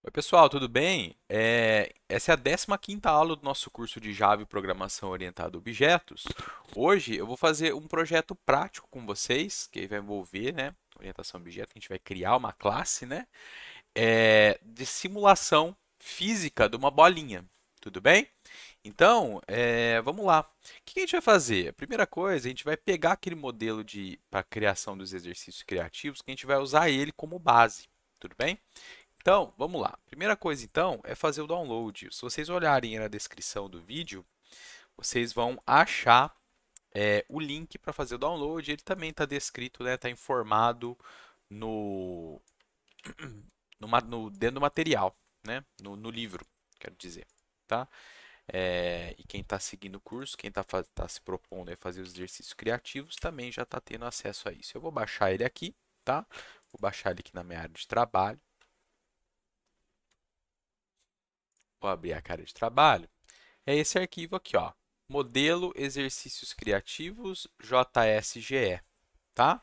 Oi, pessoal, tudo bem? Essa é a 15ª aula do nosso curso de Java e Programação Orientada a Objetos. Hoje eu vou fazer um projeto prático com vocês, que vai envolver, né, orientação a objeto. A gente vai criar uma classe, né, de simulação física de uma bolinha. Tudo bem? Então, vamos lá. O que a gente vai fazer? A primeira coisa, a gente vai pegar aquele modelo para criação dos exercícios criativos, que a gente vai usar ele como base. Tudo bem? Então, vamos lá. Primeira coisa, então, é fazer o download. Se vocês olharem na descrição do vídeo, vocês vão achar o link para fazer o download. Ele também está descrito, né? Está informado no, dentro do material, né? No livro, quero dizer, tá? E quem está seguindo o curso, quem tá se propondo a fazer os exercícios criativos, também já está tendo acesso a isso. Eu vou baixar ele aqui, tá? Vou baixar ele aqui na minha área de trabalho. Vou abrir a área de trabalho. É esse arquivo aqui, ó. Modelo exercícios criativos JSGE, tá?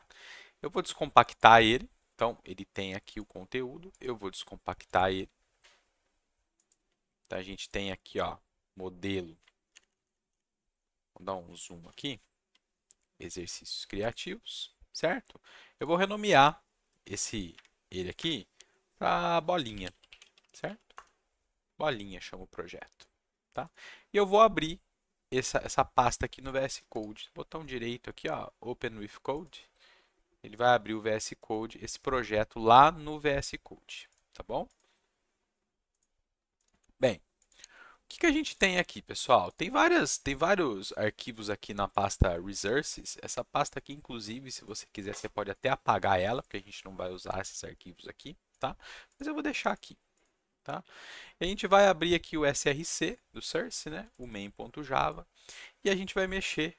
Eu vou descompactar ele. Então, ele tem aqui o conteúdo. Eu vou descompactar ele. Então, a gente tem aqui, ó, modelo. Vou dar um zoom aqui. Exercícios criativos, certo? Eu vou renomear ele aqui para bolinha, certo? Bolinha chama o projeto, tá? E eu vou abrir essa pasta aqui no VS Code. Botão direito aqui, ó, Open with Code. Ele vai abrir o VS Code, esse projeto lá no VS Code, tá bom? Bem, o que a gente tem aqui, pessoal? Tem vários arquivos aqui na pasta Resources. Essa pasta aqui, inclusive, se você quiser, você pode até apagar ela, porque a gente não vai usar esses arquivos aqui, tá? Mas eu vou deixar aqui, tá? E a gente vai abrir aqui o src do Source, né? O main.java, e a gente vai mexer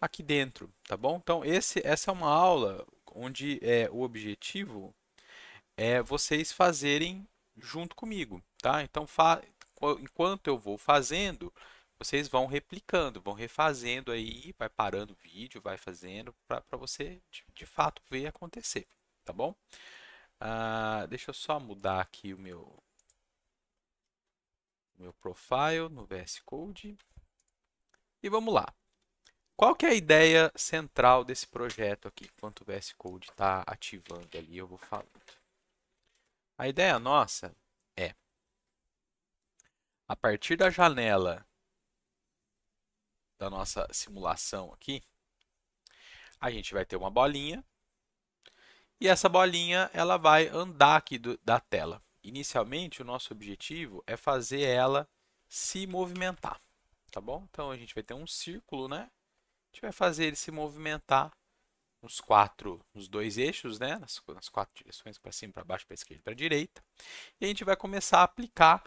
aqui dentro, tá bom? Então, essa é uma aula onde o objetivo é vocês fazerem junto comigo, tá? Então, enquanto eu vou fazendo, vocês vão replicando, vão refazendo aí, vai parando o vídeo, vai fazendo para você de fato ver acontecer, tá bom? Deixa eu só mudar aqui o meu profile no VS Code e vamos lá. Qual que é a ideia central desse projeto aqui? Enquanto o VS Code está ativando ali, eu vou falando. A ideia nossa é, a partir da janela da nossa simulação aqui, a gente vai ter uma bolinha e essa bolinha ela vai andar aqui da tela. Inicialmente, o nosso objetivo é fazer ela se movimentar, tá bom? Então a gente vai ter um círculo, né? A gente vai fazer ele se movimentar nos dois eixos, né? Nas quatro direções, para cima, para baixo, para esquerda, para direita. E a gente vai começar a aplicar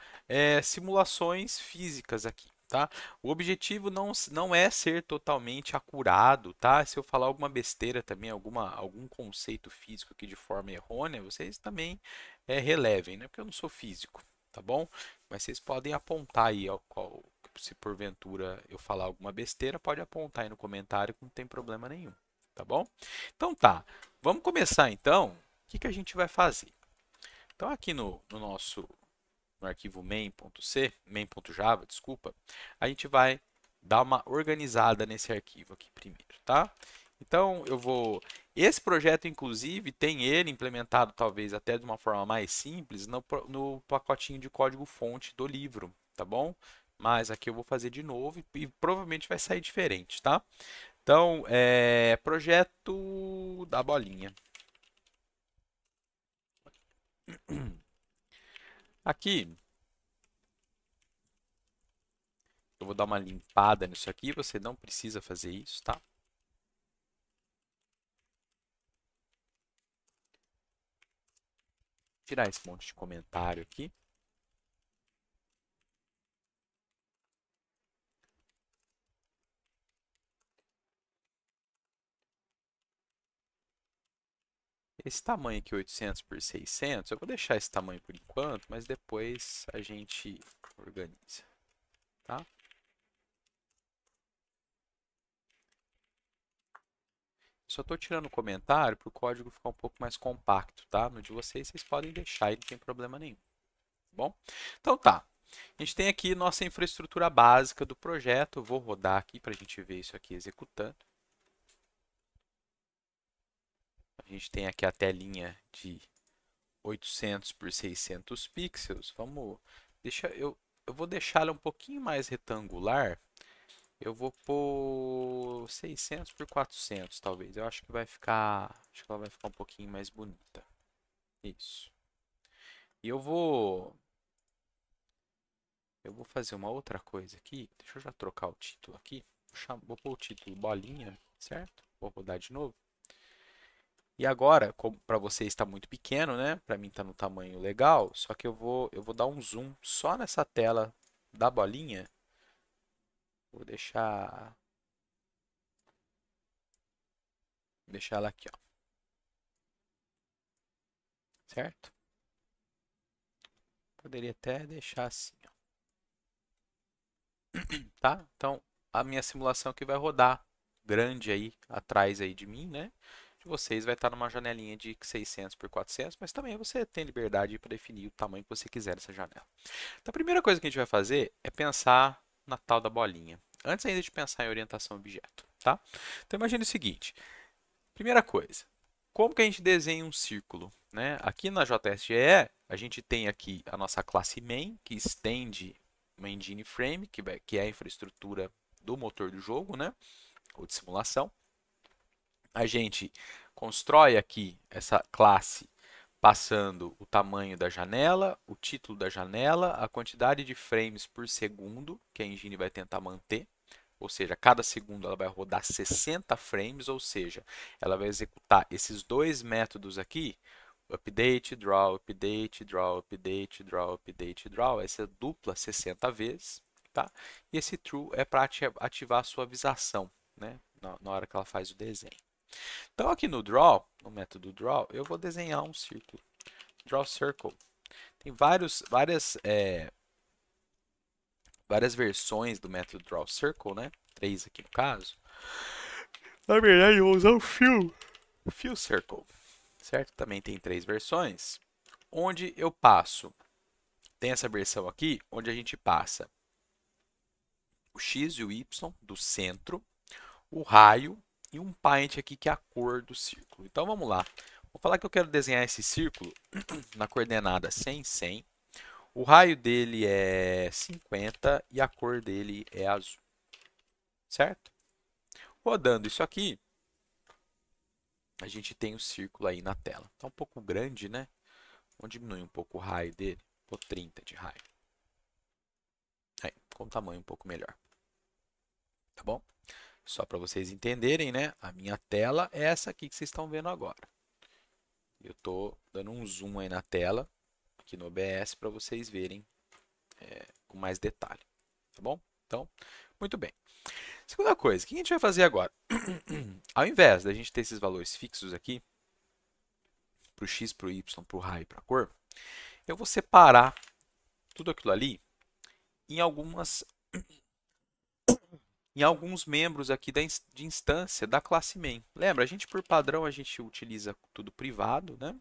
simulações físicas aqui. Tá? O objetivo não é ser totalmente acurado, tá? Se eu falar alguma besteira também, algum conceito físico aqui de forma errônea, vocês também relevem, né? Porque eu não sou físico, tá bom? Mas vocês podem apontar aí, se porventura eu falar alguma besteira, pode apontar aí no comentário que não tem problema nenhum, tá bom? Então tá, vamos começar então. O que a gente vai fazer? Então, aqui no arquivo main.java, desculpa, a gente vai dar uma organizada nesse arquivo aqui primeiro, tá? Então, esse projeto, inclusive, tem ele implementado, talvez até de uma forma mais simples, no pacotinho de código-fonte do livro, tá bom? Mas aqui eu vou fazer de novo e provavelmente vai sair diferente, tá? Então, projeto da bolinha. Aqui, eu vou dar uma limpada nisso aqui, você não precisa fazer isso, tá? Tirar esse monte de comentário aqui. Esse tamanho aqui, 800 por 600, eu vou deixar esse tamanho por enquanto, mas depois a gente organiza, tá? Só estou tirando o comentário para o código ficar um pouco mais compacto, tá? No de vocês, vocês podem deixar e não tem problema nenhum. Bom, então tá. A gente tem aqui nossa infraestrutura básica do projeto. Eu vou rodar aqui para a gente ver isso aqui executando. A gente tem aqui a telinha de 800 por 600 pixels. Eu vou deixar ela um pouquinho mais retangular. Eu vou pôr 600 por 400, talvez. Eu acho que ela vai ficar um pouquinho mais bonita. Isso. E eu vou fazer uma outra coisa aqui. Deixa eu já trocar o título aqui. Vou pôr o título bolinha, certo? Vou rodar de novo. E agora, como para você está muito pequeno, né? Para mim está no tamanho legal, só que eu vou dar um zoom só nessa tela da bolinha. Vou deixar ela aqui, ó. Certo? Poderia até deixar assim, ó. Tá? Então, a minha simulação que vai rodar grande aí atrás aí de mim, né? De vocês vai estar numa janelinha de 600 por 400, mas também você tem liberdade para definir o tamanho que você quiser dessa janela. Então, a primeira coisa que a gente vai fazer é pensar na tal da bolinha, antes ainda de pensar em orientação objeto, tá? Então, imagine o seguinte, primeira coisa, como que a gente desenha um círculo, né? Aqui na JSGE, a gente tem aqui a nossa classe main, que estende uma engine frame, que é a infraestrutura do motor do jogo, né? Ou de simulação. A gente constrói aqui essa classe passando o tamanho da janela, o título da janela, a quantidade de frames por segundo que a engine vai tentar manter. Ou seja, cada segundo ela vai rodar 60 frames, ou seja, ela vai executar esses dois métodos aqui, update, draw, update, draw, update, draw, update, draw, essa dupla 60 vezes, tá? E esse true é para ativar a suavização, né? Na hora que ela faz o desenho. Então aqui no draw, no método draw, eu vou desenhar um círculo. Draw circle. Tem várias versões do método draw circle, né? 3 aqui no caso. Na verdade, eu vou usar o fill circle, certo? Também tem 3 versões, onde eu passo. Tem essa versão aqui, onde a gente passa o x e o y do centro, o raio e um paint aqui que é a cor do círculo. Então vamos lá. Vou falar que eu quero desenhar esse círculo na coordenada 100, 100. O raio dele é 50 e a cor dele é azul. Certo? Rodando isso aqui, a gente tem o círculo aí na tela. Está um pouco grande, né? Vamos diminuir um pouco o raio dele. Vou 30 de raio. Aí, com um tamanho um pouco melhor. Tá bom? Só para vocês entenderem, né? A minha tela é essa aqui que vocês estão vendo agora. Eu estou dando um zoom aí na tela, aqui no OBS, para vocês verem com mais detalhe. Tá bom? Então, muito bem. Segunda coisa, o que a gente vai fazer agora? Ao invés da gente ter esses valores fixos aqui, para o x, para o y, para o raio e para a cor, eu vou separar tudo aquilo ali em alguns membros aqui de instância da classe main. Lembra, a gente por padrão a gente utiliza tudo privado, né?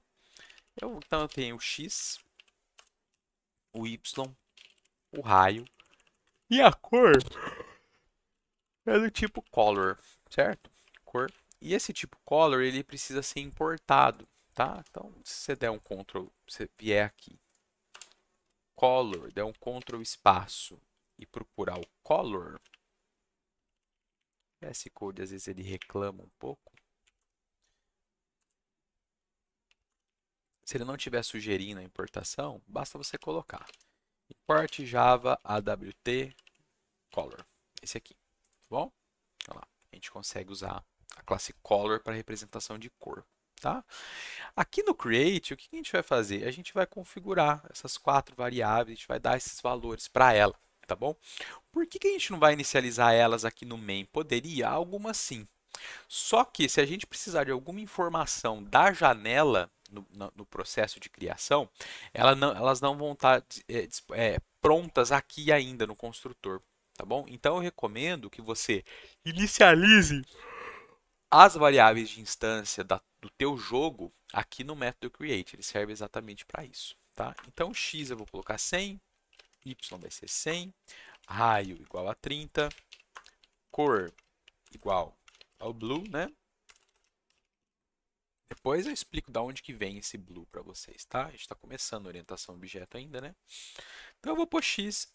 Então eu tenho o x, o y, o raio e a cor é do tipo color, certo? Cor. E esse tipo color ele precisa ser importado, tá? Então se você der um Ctrl, você vier aqui, color, der um Ctrl espaço e procurar o color, esse code às vezes ele reclama um pouco. Se ele não estiver sugerindo a importação, basta você colocar import java awt color. Esse aqui, tá bom? Olha lá, a gente consegue usar a classe color para representação de cor, tá? Aqui no create, o que a gente vai fazer? A gente vai configurar essas 4 variáveis, a gente vai dar esses valores para ela, tá bom? Por que a gente não vai inicializar elas aqui no main? Poderia? Algumas sim. Só que se a gente precisar de alguma informação da janela no processo de criação, elas não vão estar prontas aqui ainda no construtor, tá bom? Então eu recomendo que você inicialize as variáveis de instância do teu jogo aqui no método create. Ele serve exatamente para isso. tá? Então, x eu vou colocar 100, y vai ser 100, raio igual a 30, cor igual ao blue, né? Depois eu explico de onde que vem esse blue para vocês, tá? A gente está começando a orientação objeto ainda, né? Então eu vou pôr x,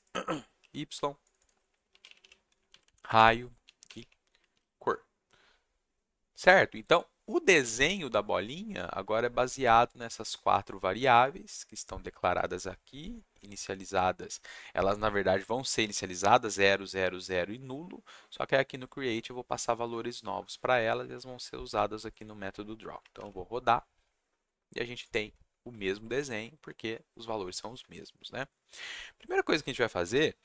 y, raio e cor. Certo? Então, o desenho da bolinha agora é baseado nessas 4 variáveis que estão declaradas aqui, inicializadas. Elas, na verdade, vão ser inicializadas 0, 0, 0 e nulo, só que aqui no create eu vou passar valores novos para elas e elas vão ser usadas aqui no método draw. Então, eu vou rodar e a gente tem o mesmo desenho, porque os valores são os mesmos, né? Primeira coisa que a gente vai fazer,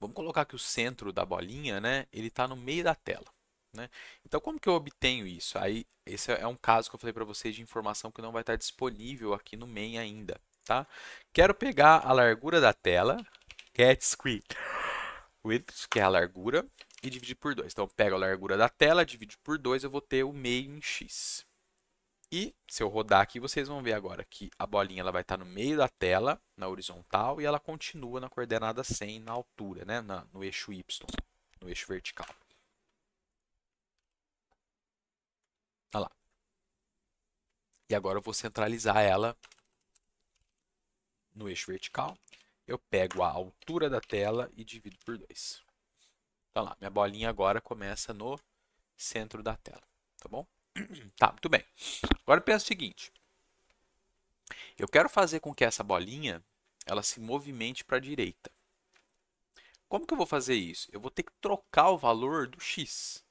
vamos colocar que o centro da bolinha, né, ele está no meio da tela. Né? Então, como que eu obtenho isso? Aí, esse é um caso que eu falei para vocês de informação que não vai estar disponível aqui no main ainda. Tá? Quero pegar a largura da tela, get screen width, que é a largura, e dividir por 2. Então, eu pego a largura da tela, divido por 2, eu vou ter o meio em x. E se eu rodar aqui, vocês vão ver agora que a bolinha ela vai estar no meio da tela, na horizontal, e ela continua na coordenada 100 na altura, né? No eixo y, no eixo vertical. Olha lá. E agora eu vou centralizar ela no eixo vertical. Eu pego a altura da tela e divido por 2. Então lá, minha bolinha agora começa no centro da tela, tá bom? Tá, muito bem. Agora pensa o seguinte. Eu quero fazer com que essa bolinha ela se movimente para a direita. Como que eu vou fazer isso? Eu vou ter que trocar o valor do x.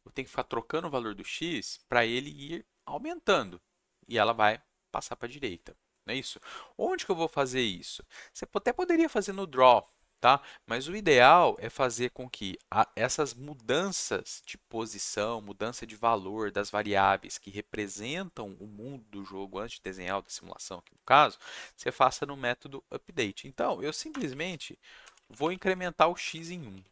Eu tenho que ficar trocando o valor do x para ele ir aumentando. E ela vai passar para a direita. Não é isso? Onde que eu vou fazer isso? Você até poderia fazer no draw, tá? Mas o ideal é fazer com que essas mudanças de posição, mudança de valor das variáveis que representam o mundo do jogo antes de desenhar o da simulação, aqui no caso, você faça no método update. Então, eu simplesmente vou incrementar o x em 1.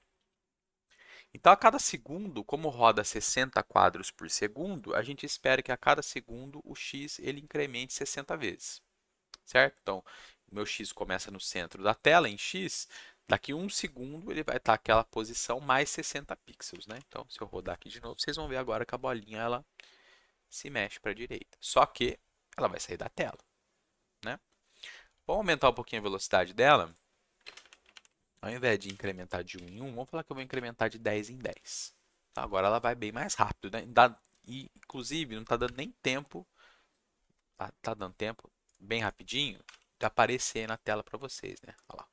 Então, a cada segundo, como roda 60 quadros por segundo, a gente espera que a cada segundo o x ele incremente 60 vezes. Certo? Então, o meu x começa no centro da tela, em x, daqui 1 segundo ele vai estar naquela posição mais 60 pixels. Né? Então, se eu rodar aqui de novo, vocês vão ver agora que a bolinha ela se mexe para a direita. Só que ela vai sair da tela. Né? Vamos aumentar um pouquinho a velocidade dela. Ao invés de incrementar de 1 em 1, vamos falar que eu vou incrementar de 10 em 10. Então, agora ela vai bem mais rápido. Né? E, inclusive, não está dando nem tempo. Tá dando tempo bem rapidinho de aparecer na tela para vocês. Né? Olha lá.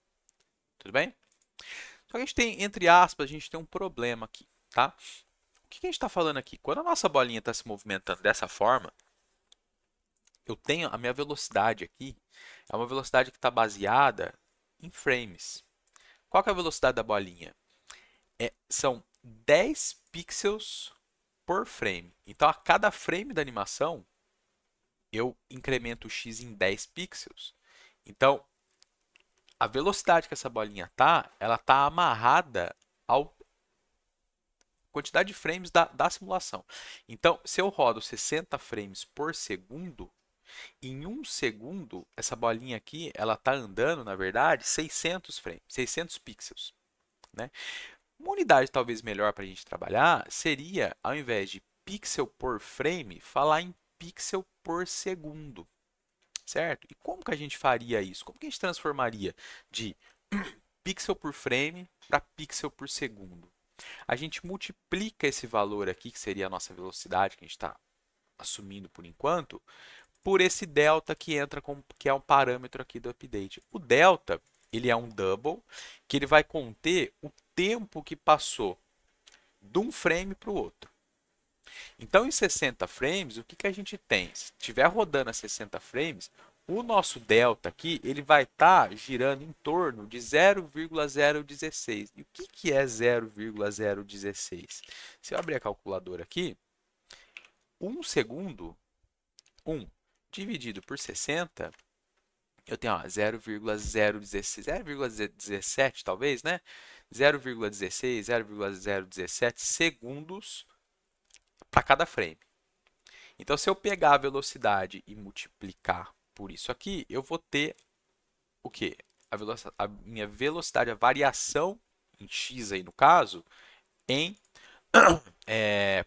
Tudo bem? Só que a gente tem, entre aspas, a gente tem um problema aqui. Tá? O que a gente está falando aqui? Quando a nossa bolinha está se movimentando dessa forma, eu tenho a minha velocidade aqui. É uma velocidade que está baseada em frames. Qual que é a velocidade da bolinha? São 10 pixels por frame. Então, a cada frame da animação, eu incremento o x em 10 pixels. Então, a velocidade que essa bolinha ela está amarrada à quantidade de frames da simulação. Então, se eu rodo 60 frames por segundo, em 1 segundo, essa bolinha aqui, ela está andando, na verdade, 600 frames, 600 pixels. Né? Uma unidade talvez melhor para a gente trabalhar seria, ao invés de pixel por frame, falar em pixel por segundo. Certo? E como que a gente faria isso? Como que a gente transformaria de pixel por frame para pixel por segundo? A gente multiplica esse valor aqui, que seria a nossa velocidade, que a gente está assumindo por enquanto, por esse delta que entra que é um parâmetro aqui do update. O delta, ele é um double, que ele vai conter o tempo que passou de um frame para o outro. Então, em 60 frames, o que a gente tem? Se estiver rodando a 60 frames, o nosso delta aqui ele vai estar girando em torno de 0,016. E o que é 0,016? Se eu abrir a calculadora aqui, 1 segundo, 1 dividido por 60, eu tenho 0,016, 0,17 talvez, né? 0,16, 0,017 segundos para cada frame. Então, se eu pegar a velocidade e multiplicar por isso aqui, eu vou ter o quê? A minha velocidade, a variação em x aí no caso, em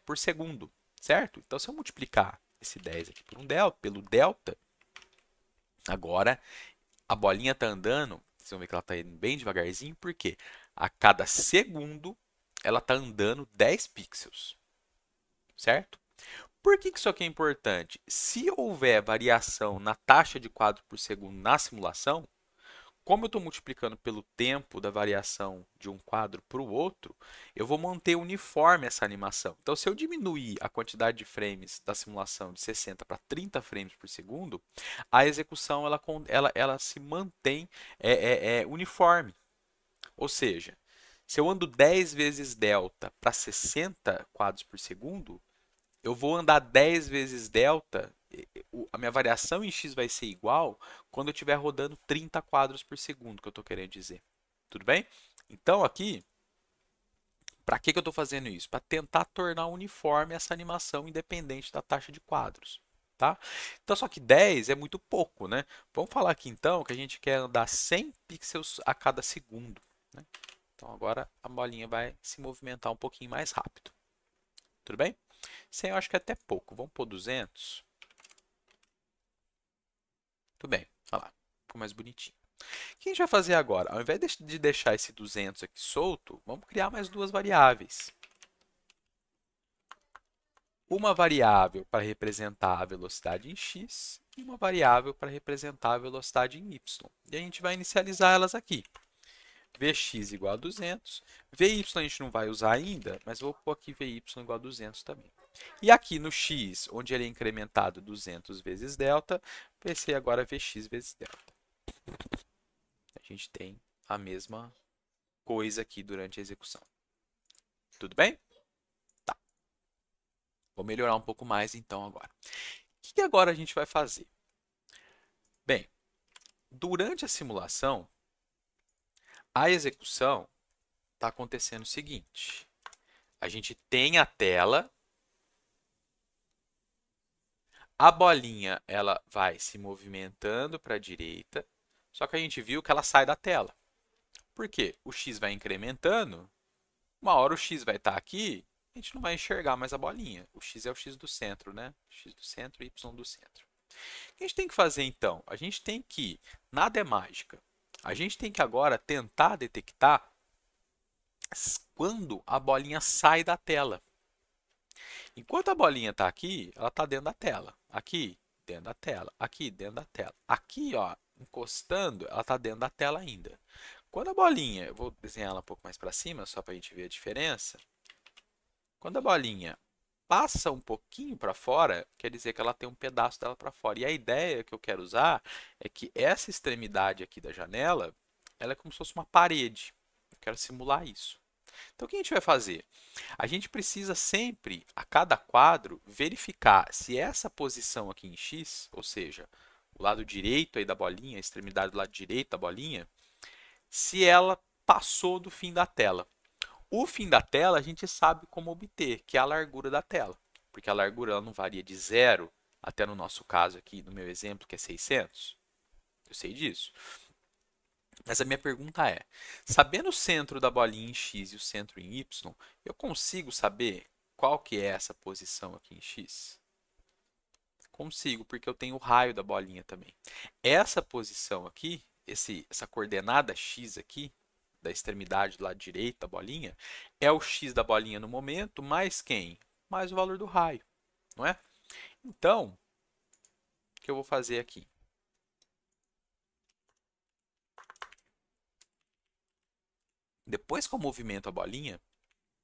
por segundo, certo? Então, se eu multiplicar esse 10 aqui por pelo delta, agora a bolinha está andando, vocês vão ver que ela está indo bem devagarzinho, porque a cada segundo ela está andando 10 pixels, certo? Por que isso aqui é importante? Se houver variação na taxa de quadros por segundo na simulação, como eu estou multiplicando pelo tempo da variação de um quadro para o outro, eu vou manter uniforme essa animação. Então, se eu diminuir a quantidade de frames da simulação de 60 para 30 frames por segundo, a execução ela se mantém uniforme. Ou seja, se eu ando 10 vezes delta para 60 quadros por segundo, eu vou andar 10 vezes delta, a minha variação em x vai ser igual quando eu estiver rodando 30 quadros por segundo, que eu estou querendo dizer. Tudo bem? Então, aqui, para que eu estou fazendo isso? Para tentar tornar uniforme essa animação independente da taxa de quadros. Tá? Então, só que 10 é muito pouco, né? Vamos falar aqui, então, que a gente quer andar 100 pixels a cada segundo. Né? Então, agora a bolinha vai se movimentar um pouquinho mais rápido. Tudo bem? 100 eu acho que é até pouco. Vamos pôr 200. Tudo bem. Olha lá. Ficou mais bonitinho. O que a gente vai fazer agora? Ao invés de deixar esse 200 aqui solto, vamos criar mais duas variáveis. Uma variável para representar a velocidade em x e uma variável para representar a velocidade em y. E a gente vai inicializar elas aqui. Vx igual a 200. Vy a gente não vai usar ainda, mas vou pôr aqui Vy igual a 200 também. E aqui no x, onde ele é incrementado 200 vezes delta, vai ser agora Vx vezes delta. A gente tem a mesma coisa aqui durante a execução. Tudo bem? Tá. Vou melhorar um pouco mais então agora. O que agora a gente vai fazer? Bem, durante a simulação, a execução está acontecendo o seguinte. A gente tem a tela, a bolinha ela vai se movimentando para a direita, só que a gente viu que ela sai da tela. Por quê? O x vai incrementando, uma hora o x vai estar aqui, a gente não vai enxergar mais a bolinha. O x é o x do centro, né? X do centro, y do centro. O que a gente tem que fazer então? A gente tem que, nada é mágica, a gente tem que agora tentar detectar quando a bolinha sai da tela. Enquanto a bolinha está aqui, ela está dentro da tela. Aqui, dentro da tela. Aqui, dentro da tela. Aqui, ó, encostando, ela está dentro da tela ainda. Quando a bolinha, eu vou desenhar ela um pouco mais para cima, só para a gente ver a diferença. Quando a bolinha passa um pouquinho para fora, quer dizer que ela tem um pedaço dela para fora. E a ideia que eu quero usar é que essa extremidade aqui da janela, ela é como se fosse uma parede. Eu quero simular isso. Então, o que a gente vai fazer? A gente precisa sempre, a cada quadro, verificar se essa posição aqui em x, ou seja, o lado direito aí da bolinha, a extremidade do lado direito da bolinha, se ela passou do fim da tela. O fim da tela a gente sabe como obter, que é a largura da tela. Porque a largura ela não varia de 0 até no nosso caso aqui, no meu exemplo, que é 600. Eu sei disso. Mas a minha pergunta é, sabendo o centro da bolinha em x e o centro em y, eu consigo saber qual que é essa posição aqui em x? Consigo, porque eu tenho o raio da bolinha também. Essa posição aqui, essa coordenada x aqui, da extremidade do lado direito da bolinha, é o x da bolinha no momento, mais quem? Mais o valor do raio, não é? Então, o que eu vou fazer aqui? Depois que eu movimento a bolinha,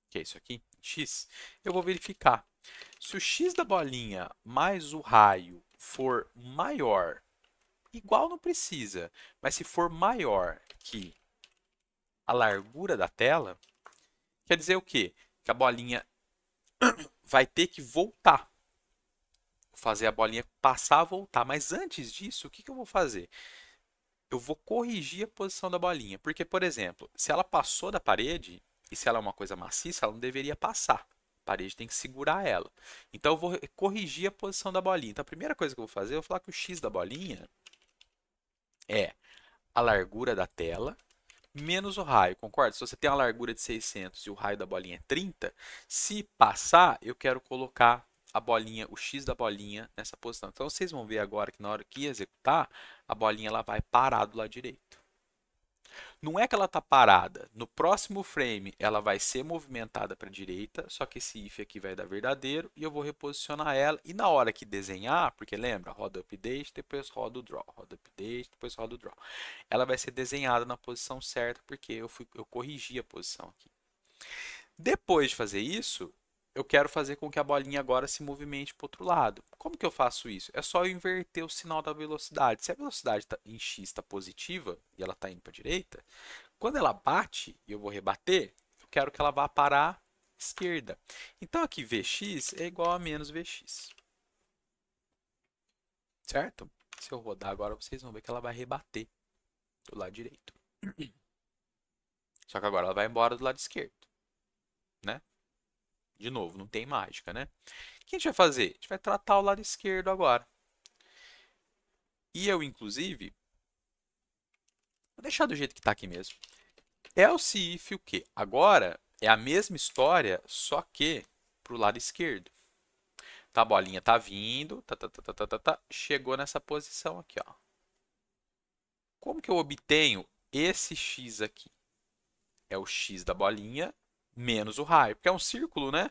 que é isso aqui, x, eu vou verificar. Se o x da bolinha mais o raio for maior, igual não precisa, mas se for maior que a largura da tela, quer dizer o quê? Que a bolinha vai ter que voltar. Vou fazer a bolinha passar a voltar. Mas antes disso, o que eu vou fazer? Eu vou corrigir a posição da bolinha. Porque, por exemplo, se ela passou da parede, e se ela é uma coisa maciça, ela não deveria passar. parede tem que segurar ela. Então eu vou corrigir a posição da bolinha. Então a primeira coisa que eu vou fazer, eu vou falar que o x da bolinha é a largura da tela menos o raio, concorda? Se você tem a largura de 600 e o raio da bolinha é 30, se passar, eu quero colocar a bolinha, o x da bolinha nessa posição. Então vocês vão ver agora que na hora que executar, a bolinha ela vai parar do lado direito. Não é que ela está parada. No próximo frame, ela vai ser movimentada para a direita, só que esse if aqui vai dar verdadeiro e eu vou reposicionar ela. E na hora que desenhar, porque lembra, roda update, depois roda o draw, roda update, depois roda o draw. Ela vai ser desenhada na posição certa, porque eu corrigi a posição aqui. Depois de fazer isso, eu quero fazer com que a bolinha agora se movimente para o outro lado. Como que eu faço isso? É só eu inverter o sinal da velocidade. Se a velocidade em x está positiva e ela está indo para a direita, quando ela bate e eu vou rebater, eu quero que ela vá para a esquerda. Então aqui Vx é igual a menos Vx. Certo? Se eu rodar agora, vocês vão ver que ela vai rebater do lado direito. Só que agora ela vai embora do lado esquerdo. Né? De novo, não tem mágica, né? O que a gente vai fazer? A gente vai tratar o lado esquerdo agora. E eu, inclusive, vou deixar do jeito que está aqui mesmo. Else if o quê? Agora é a mesma história, só que para o lado esquerdo. Tá, a bolinha tá vindo, chegou nessa posição aqui, ó. Como que eu obtenho esse x aqui? É o x da bolinha menos o raio, porque é um círculo, né?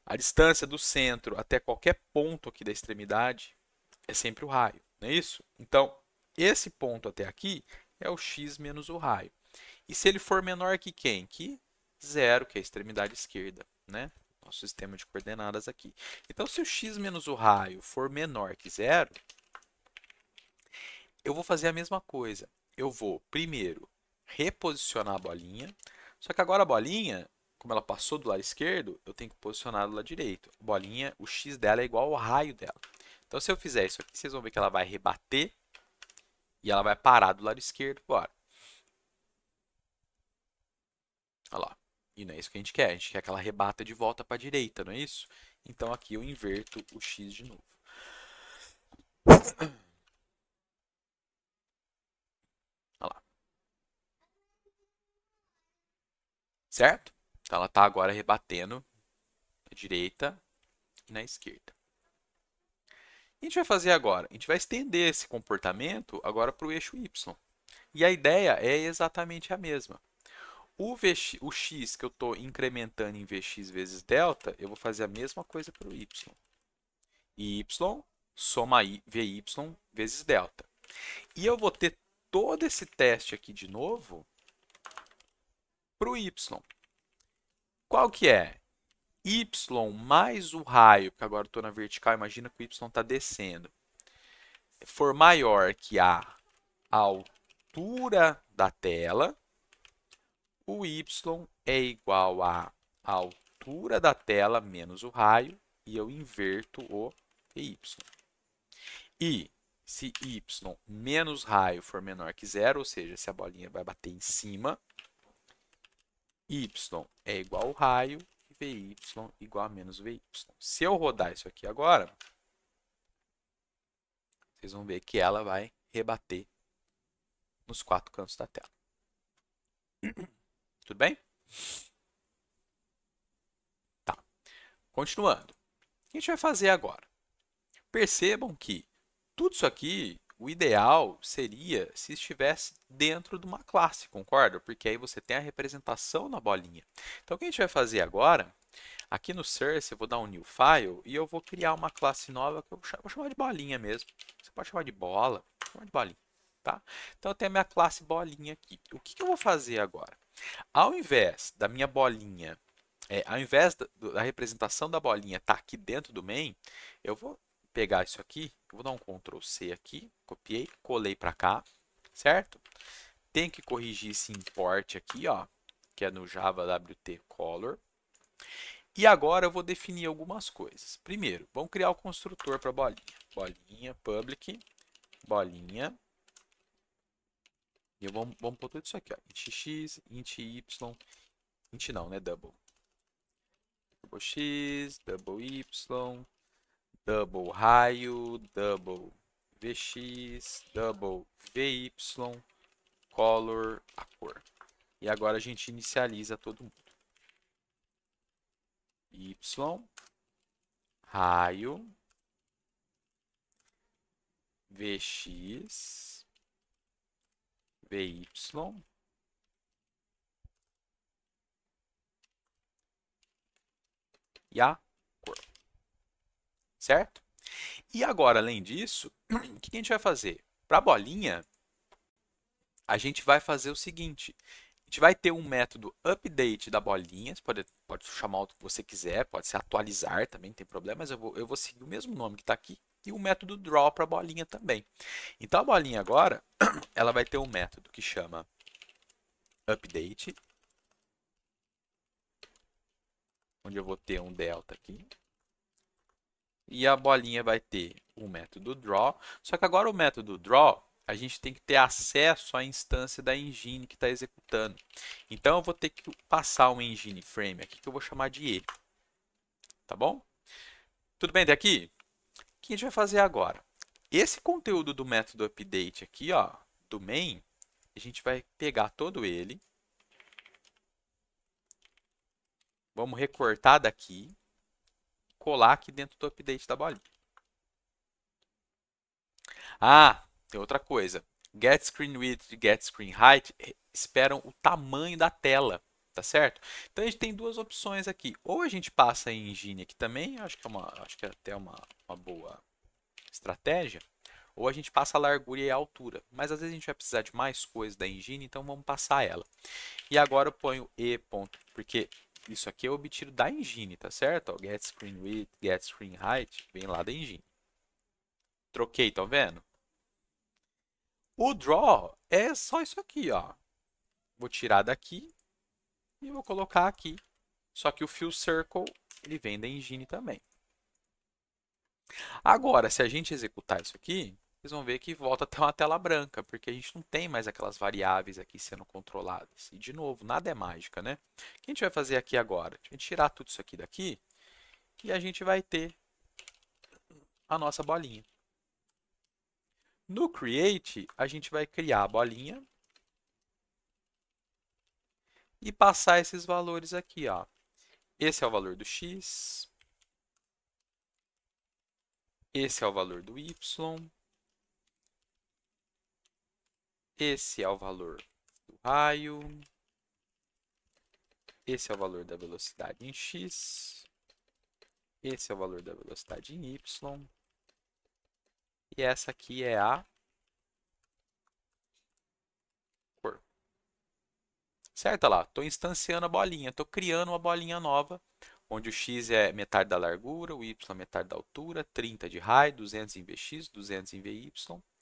A distância do centro até qualquer ponto aqui da extremidade é sempre o raio, não é isso? Então, esse ponto até aqui é o x menos o raio. E se ele for menor que quem? Que 0, que é a extremidade esquerda, né? Nosso sistema de coordenadas aqui. Então, se o x menos o raio for menor que 0, eu vou fazer a mesma coisa. Eu vou, primeiro, reposicionar a bolinha. Só que agora a bolinha, como ela passou do lado esquerdo, eu tenho que posicionar do lado direito. A bolinha, o x dela é igual ao raio dela. Então, se eu fizer isso aqui, vocês vão ver que ela vai rebater e ela vai parar do lado esquerdo agora. Olha lá. E não é isso que a gente quer. A gente quer que ela rebata de volta para a direita, não é isso? Então, aqui eu inverto o x de novo. Olha lá. Certo? Então, ela está agora rebatendo na direita e na esquerda. O que a gente vai fazer agora? A gente vai estender esse comportamento agora para o eixo y. E a ideia é exatamente a mesma. O x que eu estou incrementando em Vx vezes delta, eu vou fazer a mesma coisa para o y. Y soma Vy vezes delta. E eu vou ter todo esse teste aqui de novo para o y. Qual que é? Y mais o raio, porque agora eu estou na vertical, imagina que o y está descendo, for maior que a altura da tela, o y é igual à altura da tela menos o raio, e eu inverto o y. E se y menos raio for menor que zero, ou seja, se a bolinha vai bater em cima, y é igual ao raio e vy igual a menos vy. Se eu rodar isso aqui agora, vocês vão ver que ela vai rebater nos 4 cantos da tela. Tudo bem? Tá. Continuando. O que a gente vai fazer agora? Percebam que tudo isso aqui, o ideal seria se estivesse dentro de uma classe, concorda? Porque aí você tem a representação na bolinha. Então, o que a gente vai fazer agora, aqui no Source, eu vou dar um New File e eu vou criar uma classe nova que eu vou chamar de bolinha mesmo. Você pode chamar de bola, chamar de bolinha. Tá? Então, eu tenho a minha classe bolinha aqui. O que eu vou fazer agora? Ao invés da minha bolinha, ao invés da representação da bolinha estar aqui dentro do main, eu vou pegar isso aqui, vou dar um Ctrl C aqui, copiei, colei para cá, certo? Tem que corrigir esse import aqui, ó, que é no Java WT Color. E agora eu vou definir algumas coisas. Primeiro, vamos criar o construtor para bolinha. Bolinha, public, bolinha. E vamos pôr tudo isso aqui, ó. Int x, int y, int não, né? Double double x, double y, double raio, double vx, double vy, color, a cor. E agora a gente inicializa todo mundo. Y, raio, vx, vy e a cor. Certo? E agora, além disso, o que a gente vai fazer? Para a bolinha, a gente vai fazer o seguinte. A gente vai ter um método update da bolinha, você pode chamar o que você quiser, pode ser atualizar também, não tem problema, mas eu vou seguir o mesmo nome que está aqui, e o método draw para a bolinha também. Então a bolinha agora, ela vai ter um método que chama update, onde eu vou ter um delta aqui, e a bolinha vai ter o método draw, só que agora o método draw, a gente tem que ter acesso à instância da engine que está executando. Então eu vou ter que passar um engine frame aqui que eu vou chamar de E. Tá bom? Tudo bem até aqui? O que a gente vai fazer agora? Esse conteúdo do método update aqui, ó, do main, a gente vai pegar todo ele. Vamos recortar daqui, colar aqui dentro do update da bolinha. Ah, tem outra coisa. Get screen width e get screen height esperam o tamanho da tela, tá certo? Então a gente tem duas opções aqui. Ou a gente passa em engine aqui também, acho que é até uma boa estratégia. Ou a gente passa a largura e a altura. Mas às vezes a gente vai precisar de mais coisas da engine, então vamos passar ela. E agora eu ponho e ponto, porque isso aqui é obtido da engine, tá certo? Ó, get screen width, get screen height, vem lá da engine. Troquei, tá vendo? O draw é só isso aqui, ó. Vou tirar daqui e vou colocar aqui. Só que o fill circle, ele vem da engine também. Agora, se a gente executar isso aqui, vocês vão ver que volta a ter uma tela branca, porque a gente não tem mais aquelas variáveis aqui sendo controladas. E, de novo, nada é mágica, né? O que a gente vai fazer aqui agora? A gente vai tirar tudo isso aqui daqui e a gente vai ter a nossa bolinha. No Create, a gente vai criar a bolinha e passar esses valores aqui, ó. Esse é o valor do x, esse é o valor do y, esse é o valor do raio, esse é o valor da velocidade em x, esse é o valor da velocidade em y, e essa aqui é a cor. Certo? Olha lá, estou instanciando a bolinha, estou criando uma bolinha nova, onde o x é metade da largura, o y é metade da altura, 30 de raio, 200 em Vx, 200 em Vy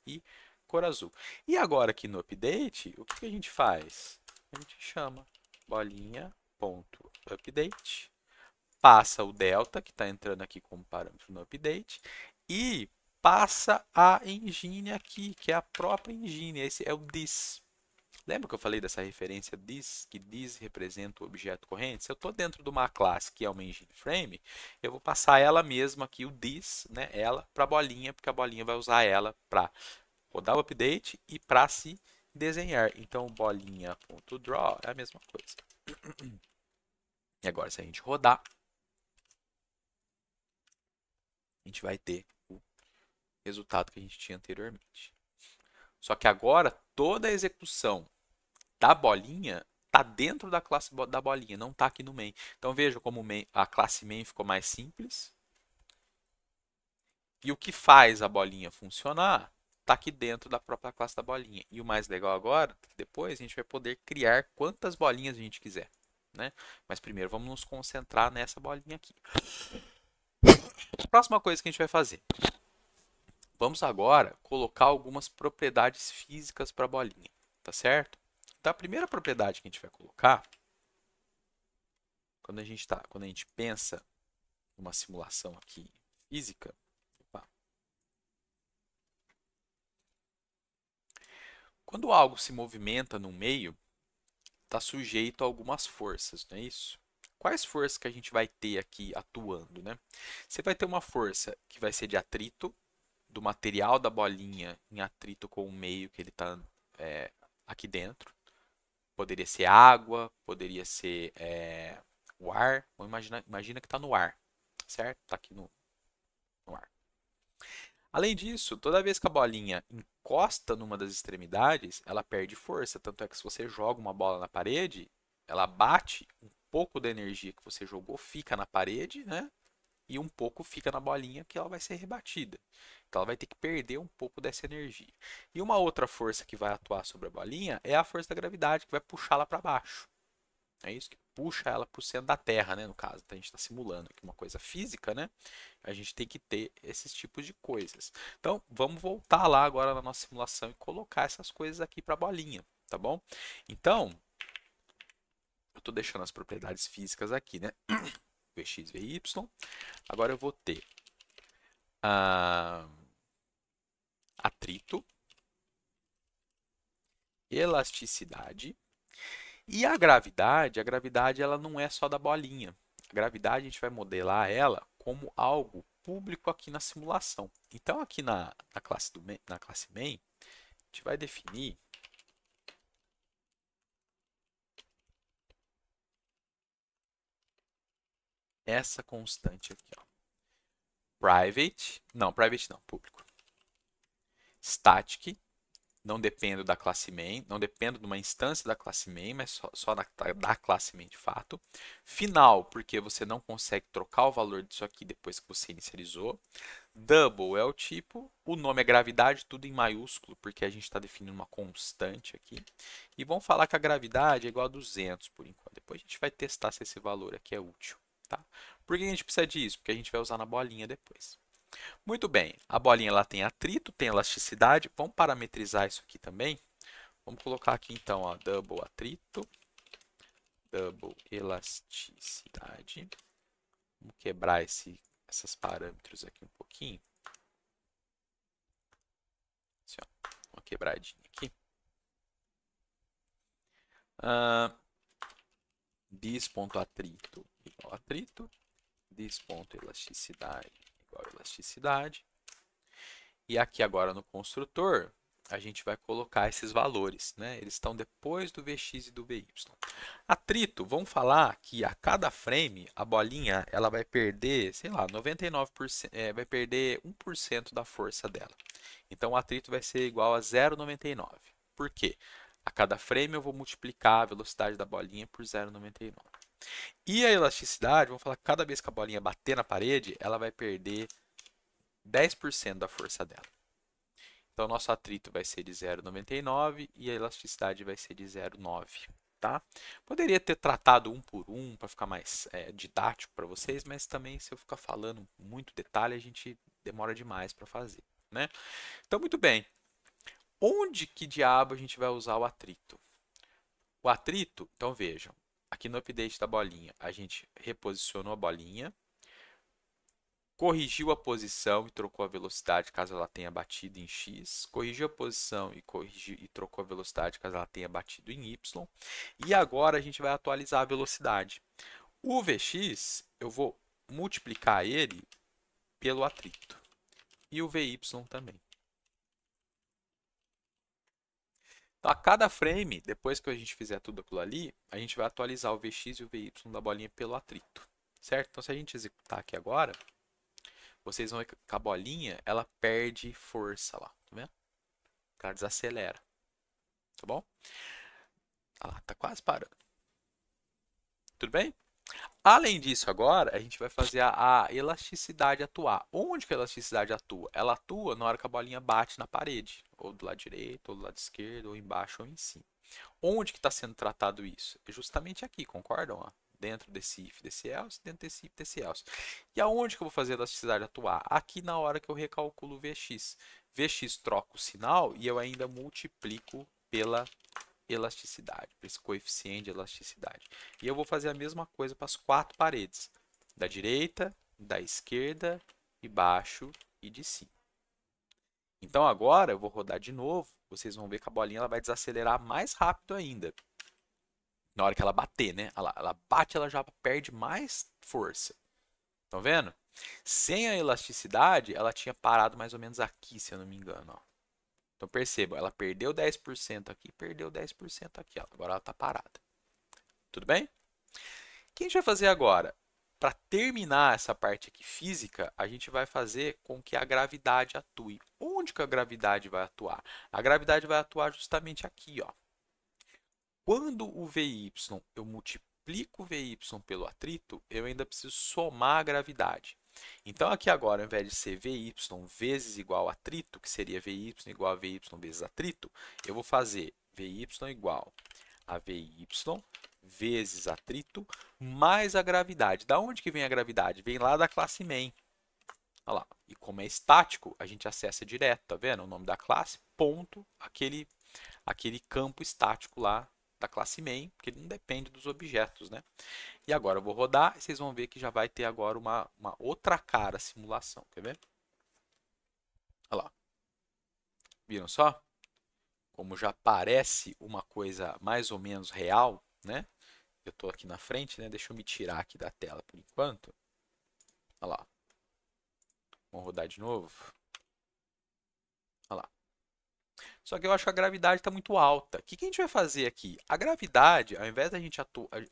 e cor azul. E agora aqui no update, o que a gente faz? A gente chama bolinha.update, passa o delta, que está entrando aqui como parâmetro no update, e passa a engine aqui, que é a própria engine, esse é o this. Lembra que eu falei dessa referência this, que this representa o objeto corrente? Se eu estou dentro de uma classe que é uma engine frame, eu vou passar ela mesma aqui, o this, né, ela, para a bolinha, porque a bolinha vai usar ela para rodar o update e para se desenhar. Então, bolinha.draw é a mesma coisa. E agora, se a gente rodar, a gente vai ter o resultado que a gente tinha anteriormente. Só que agora, toda a execução da bolinha está dentro da classe da bolinha, não está aqui no main. Então veja como a classe main ficou mais simples. E o que faz a bolinha funcionar está aqui dentro da própria classe da bolinha. E o mais legal agora, é que depois a gente vai poder criar quantas bolinhas a gente quiser, né? Mas primeiro vamos nos concentrar nessa bolinha aqui. Próxima coisa que a gente vai fazer. Vamos agora colocar algumas propriedades físicas para a bolinha, tá certo? Então, a primeira propriedade que a gente vai colocar, quando a gente pensa numa simulação aqui física, quando algo se movimenta no meio, está sujeito a algumas forças, não é isso? quais forças que a gente vai ter aqui atuando, né? Você vai ter uma força que vai ser de atrito, do material da bolinha em atrito com o meio que ele está aqui dentro. Poderia ser água, poderia ser o ar. Imagina que está no ar, certo? Está aqui no ar. Além disso, toda vez que a bolinha encosta numa das extremidades, ela perde força. Tanto é que se você joga uma bola na parede, ela bate, um pouco da energia que você jogou fica na parede, né? E um pouco fica na bolinha que ela vai ser rebatida. Então ela vai ter que perder um pouco dessa energia. E uma outra força que vai atuar sobre a bolinha é a força da gravidade, que vai puxá-la para baixo. É isso que puxa ela para o centro da Terra, né, no caso. Então a gente está simulando aqui uma coisa física, né? A gente tem que ter esses tipos de coisas. Então vamos voltar lá agora na nossa simulação e colocar essas coisas aqui para a bolinha, tá bom? Então, eu estou deixando as propriedades físicas aqui, né? Vx, Vy. Agora eu vou ter atrito, elasticidade e a gravidade ela não é só da bolinha. A gravidade a gente vai modelar ela como algo público aqui na simulação. Então aqui na classe main, a gente vai definir essa constante aqui, ó. Private não, público. Static, não dependo da classe main, não dependo de uma instância da classe main, mas só da classe main de fato. Final, porque você não consegue trocar o valor disso aqui depois que você inicializou. Double é o tipo, o nome é gravidade, tudo em maiúsculo, porque a gente está definindo uma constante aqui. E vamos falar que a gravidade é igual a 200 por enquanto. Depois a gente vai testar se esse valor aqui é útil. Tá? Por que a gente precisa disso? Porque a gente vai usar na bolinha depois. Muito bem, a bolinha ela tem atrito, tem elasticidade. Vamos parametrizar isso aqui também. Vamos colocar aqui então, ó, double atrito, double elasticidade. Vamos quebrar esses parâmetros aqui um pouquinho. Assim, ó, uma quebradinha aqui. Dis.atrito igual atrito, dis.elasticidade igual elasticidade. E aqui agora no construtor, a gente vai colocar esses valores, né? Eles estão depois do Vx e do Vy. Atrito, vamos falar que a cada frame, a bolinha ela vai perder, sei lá, 99%, vai perder 1% da força dela. Então o atrito vai ser igual a 0,99. Por quê? A cada frame eu vou multiplicar a velocidade da bolinha por 0,99. E a elasticidade, vamos falar que cada vez que a bolinha bater na parede, ela vai perder 10% da força dela. Então, nosso atrito vai ser de 0,99 e a elasticidade vai ser de 0,9. Tá? Poderia ter tratado um por um para ficar mais didático para vocês, mas também se eu ficar falando muito detalhe, a gente demora demais para fazer. Né? Então, muito bem. Onde que diabo a gente vai usar o atrito? O atrito, então vejam, aqui no update da bolinha, a gente reposicionou a bolinha, corrigiu a posição e trocou a velocidade caso ela tenha batido em x, corrigiu a posição e trocou a velocidade caso ela tenha batido em y, e agora a gente vai atualizar a velocidade. O Vx, eu vou multiplicar ele pelo atrito, e o Vy também. Então, a cada frame, depois que a gente fizer tudo aquilo ali, a gente vai atualizar o Vx e o Vy da bolinha pelo atrito, certo? Então, se a gente executar aqui agora, vocês vão ver que a bolinha, ela perde força lá, tá vendo? Ela desacelera, tá bom? Ah lá, tá quase parando. Tudo bem? Além disso, agora, a gente vai fazer a elasticidade atuar. Onde que a elasticidade atua? Ela atua na hora que a bolinha bate na parede, ou do lado direito, ou do lado esquerdo, ou embaixo, ou em cima. Onde que está sendo tratado isso? É justamente aqui, concordam? Ó? Dentro desse if, desse else, dentro desse if, desse else. E aonde que eu vou fazer a elasticidade atuar? Aqui na hora que eu recalculo o Vx. Vx troca o sinal e eu ainda multiplico pela elasticidade, para esse coeficiente de elasticidade. E eu vou fazer a mesma coisa para as quatro paredes, da direita, da esquerda, de baixo e de cima. Então agora eu vou rodar de novo, vocês vão ver que a bolinha ela vai desacelerar mais rápido ainda. Na hora que ela bater, né? Ela bate, ela já perde mais força. Estão vendo? Sem a elasticidade, ela tinha parado mais ou menos aqui, se eu não me engano. Ó. Então perceba, ela perdeu 10% aqui, perdeu 10% aqui. Ó. Agora ela está parada. Tudo bem? O que a gente vai fazer agora? Para terminar essa parte aqui física, a gente vai fazer com que a gravidade atue. Onde que a gravidade vai atuar? A gravidade vai atuar justamente aqui, ó. Quando o VY eu multiplico o VY pelo atrito, eu ainda preciso somar a gravidade. Então, aqui agora, ao invés de ser VY vezes igual a atrito, que seria VY igual a VY vezes atrito, eu vou fazer VY igual a VY vezes atrito mais a gravidade. Da onde que vem a gravidade? Vem lá da classe main. Olha lá. E como é estático, a gente acessa direto, tá vendo? O nome da classe, ponto, aquele campo estático lá da classe main, que não depende dos objetos, né? E agora eu vou rodar e vocês vão ver que já vai ter agora uma outra cara a simulação. Quer ver? Olha lá. Viram só? Como já parece uma coisa mais ou menos real, né? Eu estou aqui na frente, né? Deixa eu me tirar aqui da tela por enquanto. Olha lá. Vamos rodar de novo. Olha lá. Só que eu acho que a gravidade está muito alta. O que a gente vai fazer aqui? A gravidade, ao invés da gente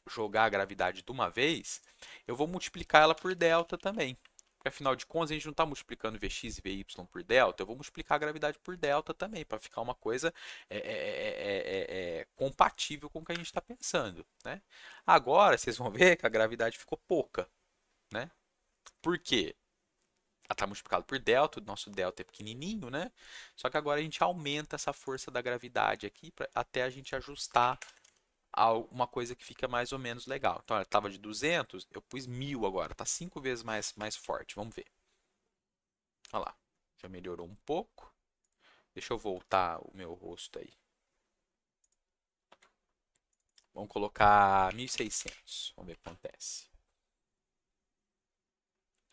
jogar a gravidade de uma vez, eu vou multiplicar ela por delta também. Porque afinal de contas, a gente não está multiplicando Vx e Vy por delta, eu vou multiplicar a gravidade por delta também, para ficar uma coisa compatível com o que a gente está pensando. Né? Agora, vocês vão ver que a gravidade ficou pouca. Né? Por quê? Ela está multiplicada por delta, o nosso delta é pequenininho, né? Só que agora a gente aumenta essa força da gravidade aqui até a gente ajustar a uma coisa que fica mais ou menos legal. Então, ela estava de 200, eu pus 1000 agora, está 5 vezes mais forte. Vamos ver. Olha lá, já melhorou um pouco. Deixa eu voltar o meu rosto aí. Vamos colocar 1600, vamos ver o que acontece.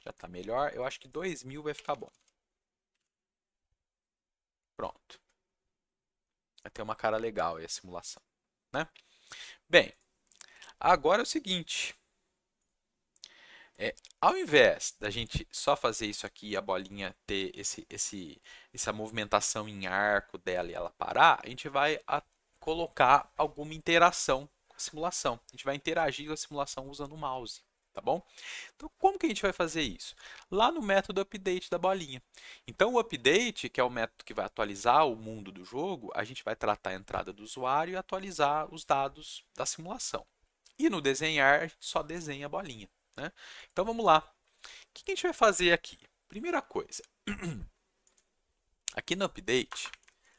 Já está melhor, eu acho que 2000 vai ficar bom. Pronto. Vai ter uma cara legal aí a simulação, né? Bem, agora é o seguinte. Ao invés da gente só fazer isso aqui e a bolinha ter essa movimentação em arco dela e ela parar, a gente vai colocar alguma interação com a simulação. A gente vai interagir com a simulação usando o mouse, tá bom? Então, como que a gente vai fazer isso? Lá no método update da bolinha. Então, o update, que é o método que vai atualizar o mundo do jogo, a gente vai tratar a entrada do usuário e atualizar os dados da simulação. E no desenhar, a gente só desenha a bolinha. Né? Então vamos lá. O que a gente vai fazer aqui? Primeira coisa, aqui no update,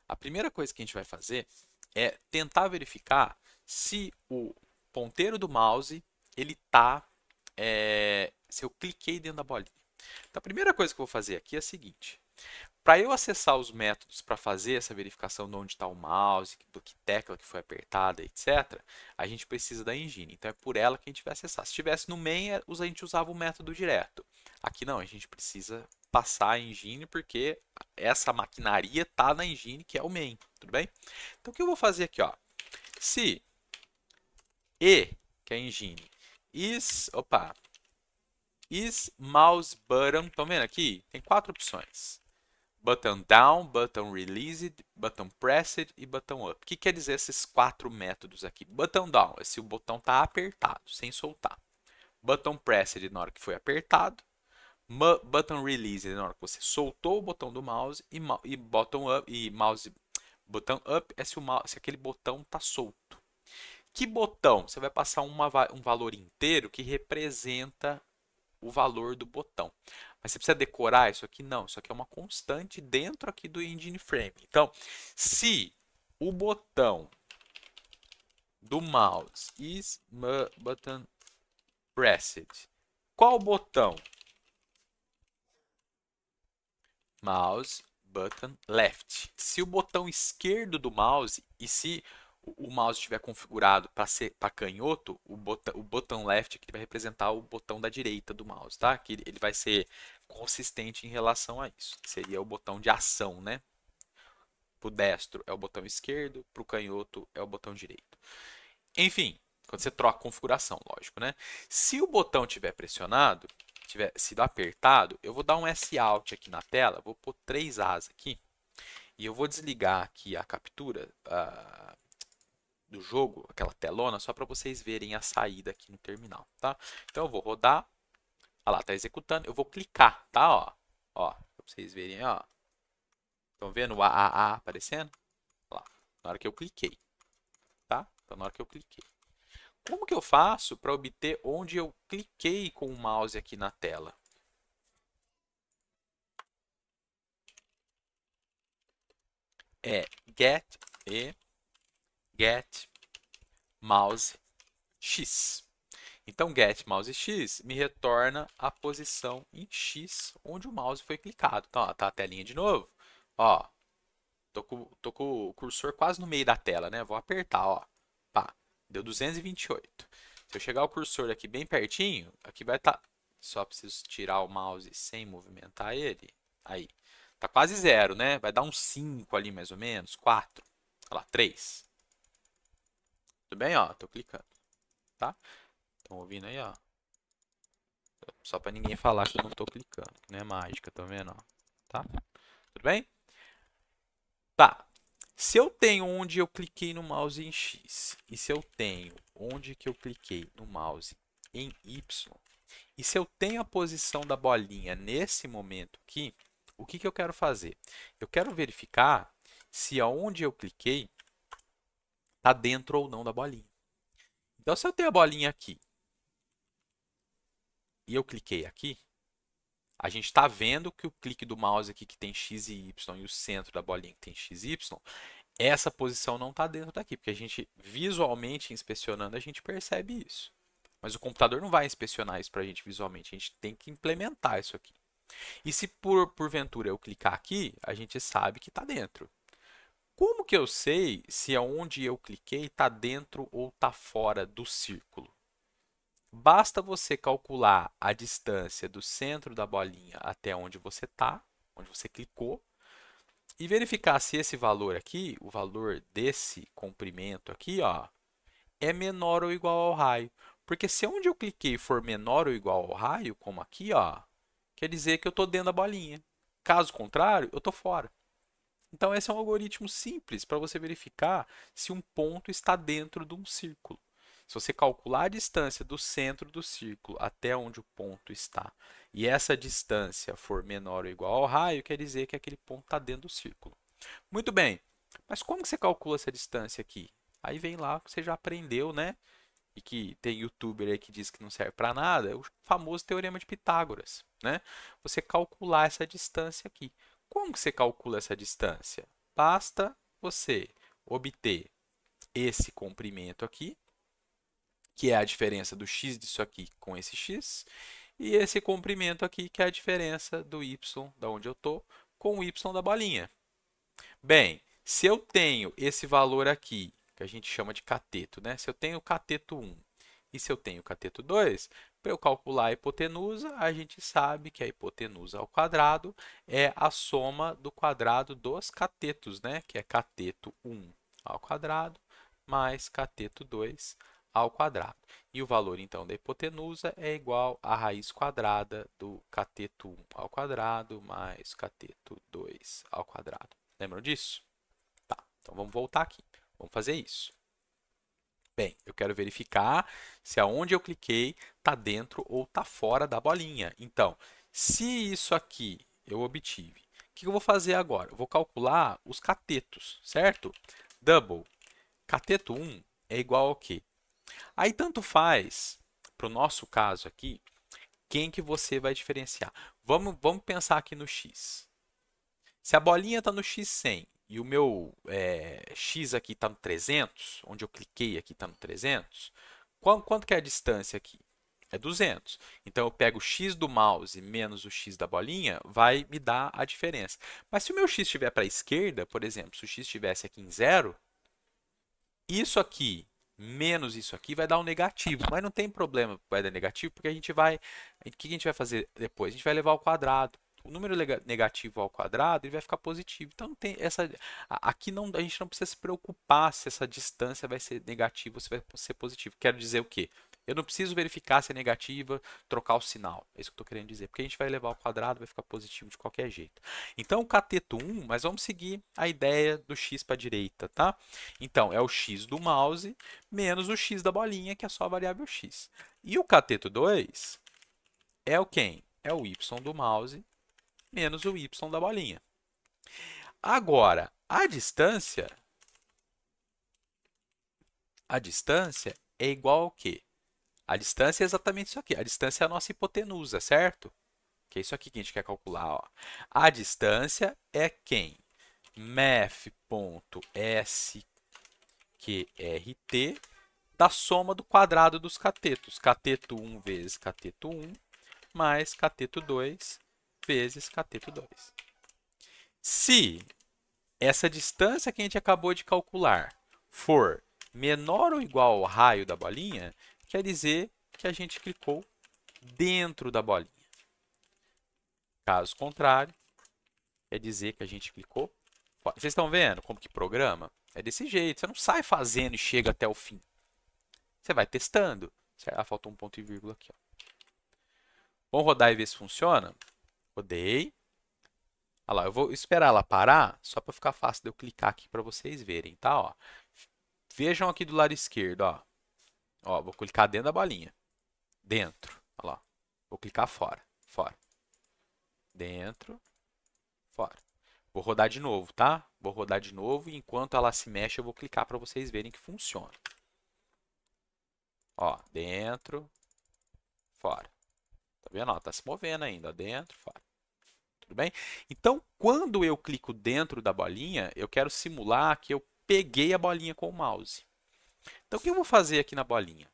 a primeira coisa que a gente vai fazer é tentar verificar se o ponteiro do mouse ele tá, se eu cliquei dentro da bolinha. Então a primeira coisa que eu vou fazer aqui é a seguinte: para eu acessar os métodos para fazer essa verificação de onde está o mouse, do que tecla que foi apertada, etc., a gente precisa da engine. Então é por ela que a gente vai acessar. Se estivesse no main, a gente usava o método direto. Aqui não, a gente precisa passar a engine porque essa maquinaria está na engine que é o main. Tudo bem? Então o que eu vou fazer aqui? Ó, se e, que é a engine, is mouse button, estão vendo aqui? Tem 4 opções. Button down, button released, button pressed e button up. O que quer dizer esses 4 métodos aqui? Button down é se o botão está apertado, sem soltar. Button pressed na hora que foi apertado. Button released na hora que você soltou o botão do mouse. E button up, e mouse button up é se aquele botão está solto. Que botão? Você vai passar um valor inteiro que representa o valor do botão. Mas você precisa decorar isso aqui? Não, isso aqui é uma constante dentro aqui do engine frame. Então, se o botão do mouse is button pressed, qual botão? Mouse button left. Se o botão esquerdo do mouse e se o mouse estiver configurado para ser para canhoto, o botão left aqui vai representar o botão da direita do mouse, tá? Que ele vai ser consistente em relação a isso. Seria o botão de ação, né? Para o destro é o botão esquerdo, para o canhoto é o botão direito. Enfim, Quando você troca a configuração, lógico, né? Se o botão tiver pressionado, tiver sido apertado, eu vou dar um S Alt aqui na tela, vou pôr 3 As aqui, e eu vou desligar aqui a captura do jogo, aquela telona, só para vocês verem a saída aqui no terminal, tá? Então eu vou rodar, olha lá, tá executando, eu vou clicar, tá? Ó, para vocês verem, ó. Estão vendo o AAA aparecendo? Olha lá, na hora que eu cliquei, tá? Então na hora que eu cliquei. Como que eu faço para obter onde eu cliquei com o mouse aqui na tela? É get mouse X. Então, get mouse X me retorna a posição em X onde o mouse foi clicado. Então, ó, tá a telinha de novo. Ó, tô com o cursor quase no meio da tela, né? Vou apertar, ó. Pá, deu 228. Se eu chegar o cursor aqui bem pertinho, aqui vai estar... Só preciso tirar o mouse sem movimentar ele. Aí. Tá quase zero, né? Vai dar uns 5 ali mais ou menos. 4. Olha lá, 3. Tudo bem? Ó, tô clicando. Tá? Estão ouvindo aí, ó? Só para ninguém falar que eu não tô clicando. Que não é mágica, tá vendo? Ó? Tá? Tudo bem? Tá. Se eu tenho onde eu cliquei no mouse em X, e se eu tenho onde que eu cliquei no mouse em Y, e se eu tenho a posição da bolinha nesse momento aqui, o que eu quero fazer? Eu quero verificar se aonde eu cliquei está dentro ou não da bolinha. Então, se eu tenho a bolinha aqui e eu cliquei aqui, a gente está vendo que o clique do mouse aqui que tem X e Y e o centro da bolinha que tem X e Y, essa posição não está dentro daqui, porque a gente visualmente inspecionando a gente percebe isso. Mas o computador não vai inspecionar isso para a gente visualmente, a gente tem que implementar isso aqui. E se porventura eu clicar aqui, a gente sabe que está dentro. Como que eu sei se aonde eu cliquei está dentro ou está fora do círculo? Basta você calcular a distância do centro da bolinha até onde você está, onde você clicou, e verificar se esse valor aqui, o valor desse comprimento aqui, ó, é menor ou igual ao raio. Porque se onde eu cliquei for menor ou igual ao raio, como aqui, ó, quer dizer que eu estou dentro da bolinha. Caso contrário, eu estou fora. Então, esse é um algoritmo simples para você verificar se um ponto está dentro de um círculo. Se você calcular a distância do centro do círculo até onde o ponto está, e essa distância for menor ou igual ao raio, quer dizer que aquele ponto está dentro do círculo. Muito bem, mas como que você calcula essa distância aqui? Aí vem lá que você já aprendeu, né? E que tem youtuber aí que diz que não serve para nada, é o famoso teorema de Pitágoras, né? Você calcular essa distância aqui. Como que você calcula essa distância? Basta você obter esse comprimento aqui, que é a diferença do x disso aqui com esse x, e esse comprimento aqui, que é a diferença do y, da onde eu estou, com o y da bolinha. Bem, se eu tenho esse valor aqui, que a gente chama de cateto, né? Se eu tenho cateto 1 e se eu tenho cateto 2, para eu calcular a hipotenusa, a gente sabe que a hipotenusa ao quadrado é a soma do quadrado dos catetos, né? Que é cateto 1 ao quadrado mais cateto 2 ao quadrado. E o valor, então, da hipotenusa é igual à raiz quadrada do cateto 1 ao quadrado mais cateto 2 ao quadrado. Lembram disso? Tá, então vamos voltar aqui. Vamos fazer isso. Bem, eu quero verificar se aonde eu cliquei está dentro ou está fora da bolinha. Então, se isso aqui eu obtive, o que eu vou fazer agora? Eu vou calcular os catetos, certo? Double, cateto 1 é igual ao quê? Aí tanto faz, para o nosso caso aqui, quem que você vai diferenciar. Vamos pensar aqui no x. Se a bolinha está no x100 e o meu x aqui está no 300, onde eu cliquei aqui está no 300, quanto que é a distância aqui? É 200. Então, eu pego o x do mouse menos o x da bolinha, vai me dar a diferença. Mas se o meu x estiver para a esquerda, por exemplo, se o x estivesse aqui em 0, isso aqui menos isso aqui vai dar um negativo. Mas não tem problema vai dar negativo, porque a gente vai... O que a gente vai fazer depois? A gente vai levar ao quadrado. o número negativo ao quadrado ele vai ficar positivo. Então não tem essa aqui não, a gente não precisa se preocupar se essa distância vai ser negativa ou se vai ser positivo. Quero dizer o quê? Eu não preciso verificar se é negativa, trocar o sinal. É isso que eu estou querendo dizer. Porque a gente vai levar ao quadrado, vai ficar positivo de qualquer jeito. Então, o cateto 1, mas vamos seguir a ideia do x para a direita, tá? Então, é o x do mouse menos o x da bolinha, que é só a variável x. E o cateto 2 é o quem? É o y do mouse menos o y da bolinha. Agora, a distância é igual ao quê? A distância é exatamente isso aqui. A distância é a nossa hipotenusa, certo? Que é isso aqui que a gente quer calcular. Ó. A distância é quem? Math.sqrt da soma do quadrado dos catetos. Cateto 1 vezes cateto 1 mais cateto 2 vezes cateto 2. Se essa distância que a gente acabou de calcular for menor ou igual ao raio da bolinha, quer dizer que a gente clicou dentro da bolinha. Caso contrário, quer dizer que a gente clicou fora. Vocês estão vendo como que programa? É desse jeito. Você não sai fazendo e chega até o fim. Você vai testando. Ah, faltou um ponto e vírgula aqui. Ó. Vamos rodar e ver se funciona? Rodei. Olha lá, eu vou esperar ela parar, só para ficar fácil de eu clicar aqui para vocês verem, tá? Ó. Vejam aqui do lado esquerdo, ó. Ó, vou clicar dentro da bolinha. Dentro. Olha lá. Vou clicar fora. Fora. Dentro. Fora. Vou rodar de novo, tá? Vou rodar de novo e enquanto ela se mexe eu vou clicar para vocês verem que funciona. Ó, dentro. Fora. Tá vendo? Ó, tá se movendo ainda. Ó, dentro, fora. Tudo bem? Então, quando eu clico dentro da bolinha, eu quero simular que eu peguei a bolinha com o mouse. Então, o que eu vou fazer aqui na bolinha?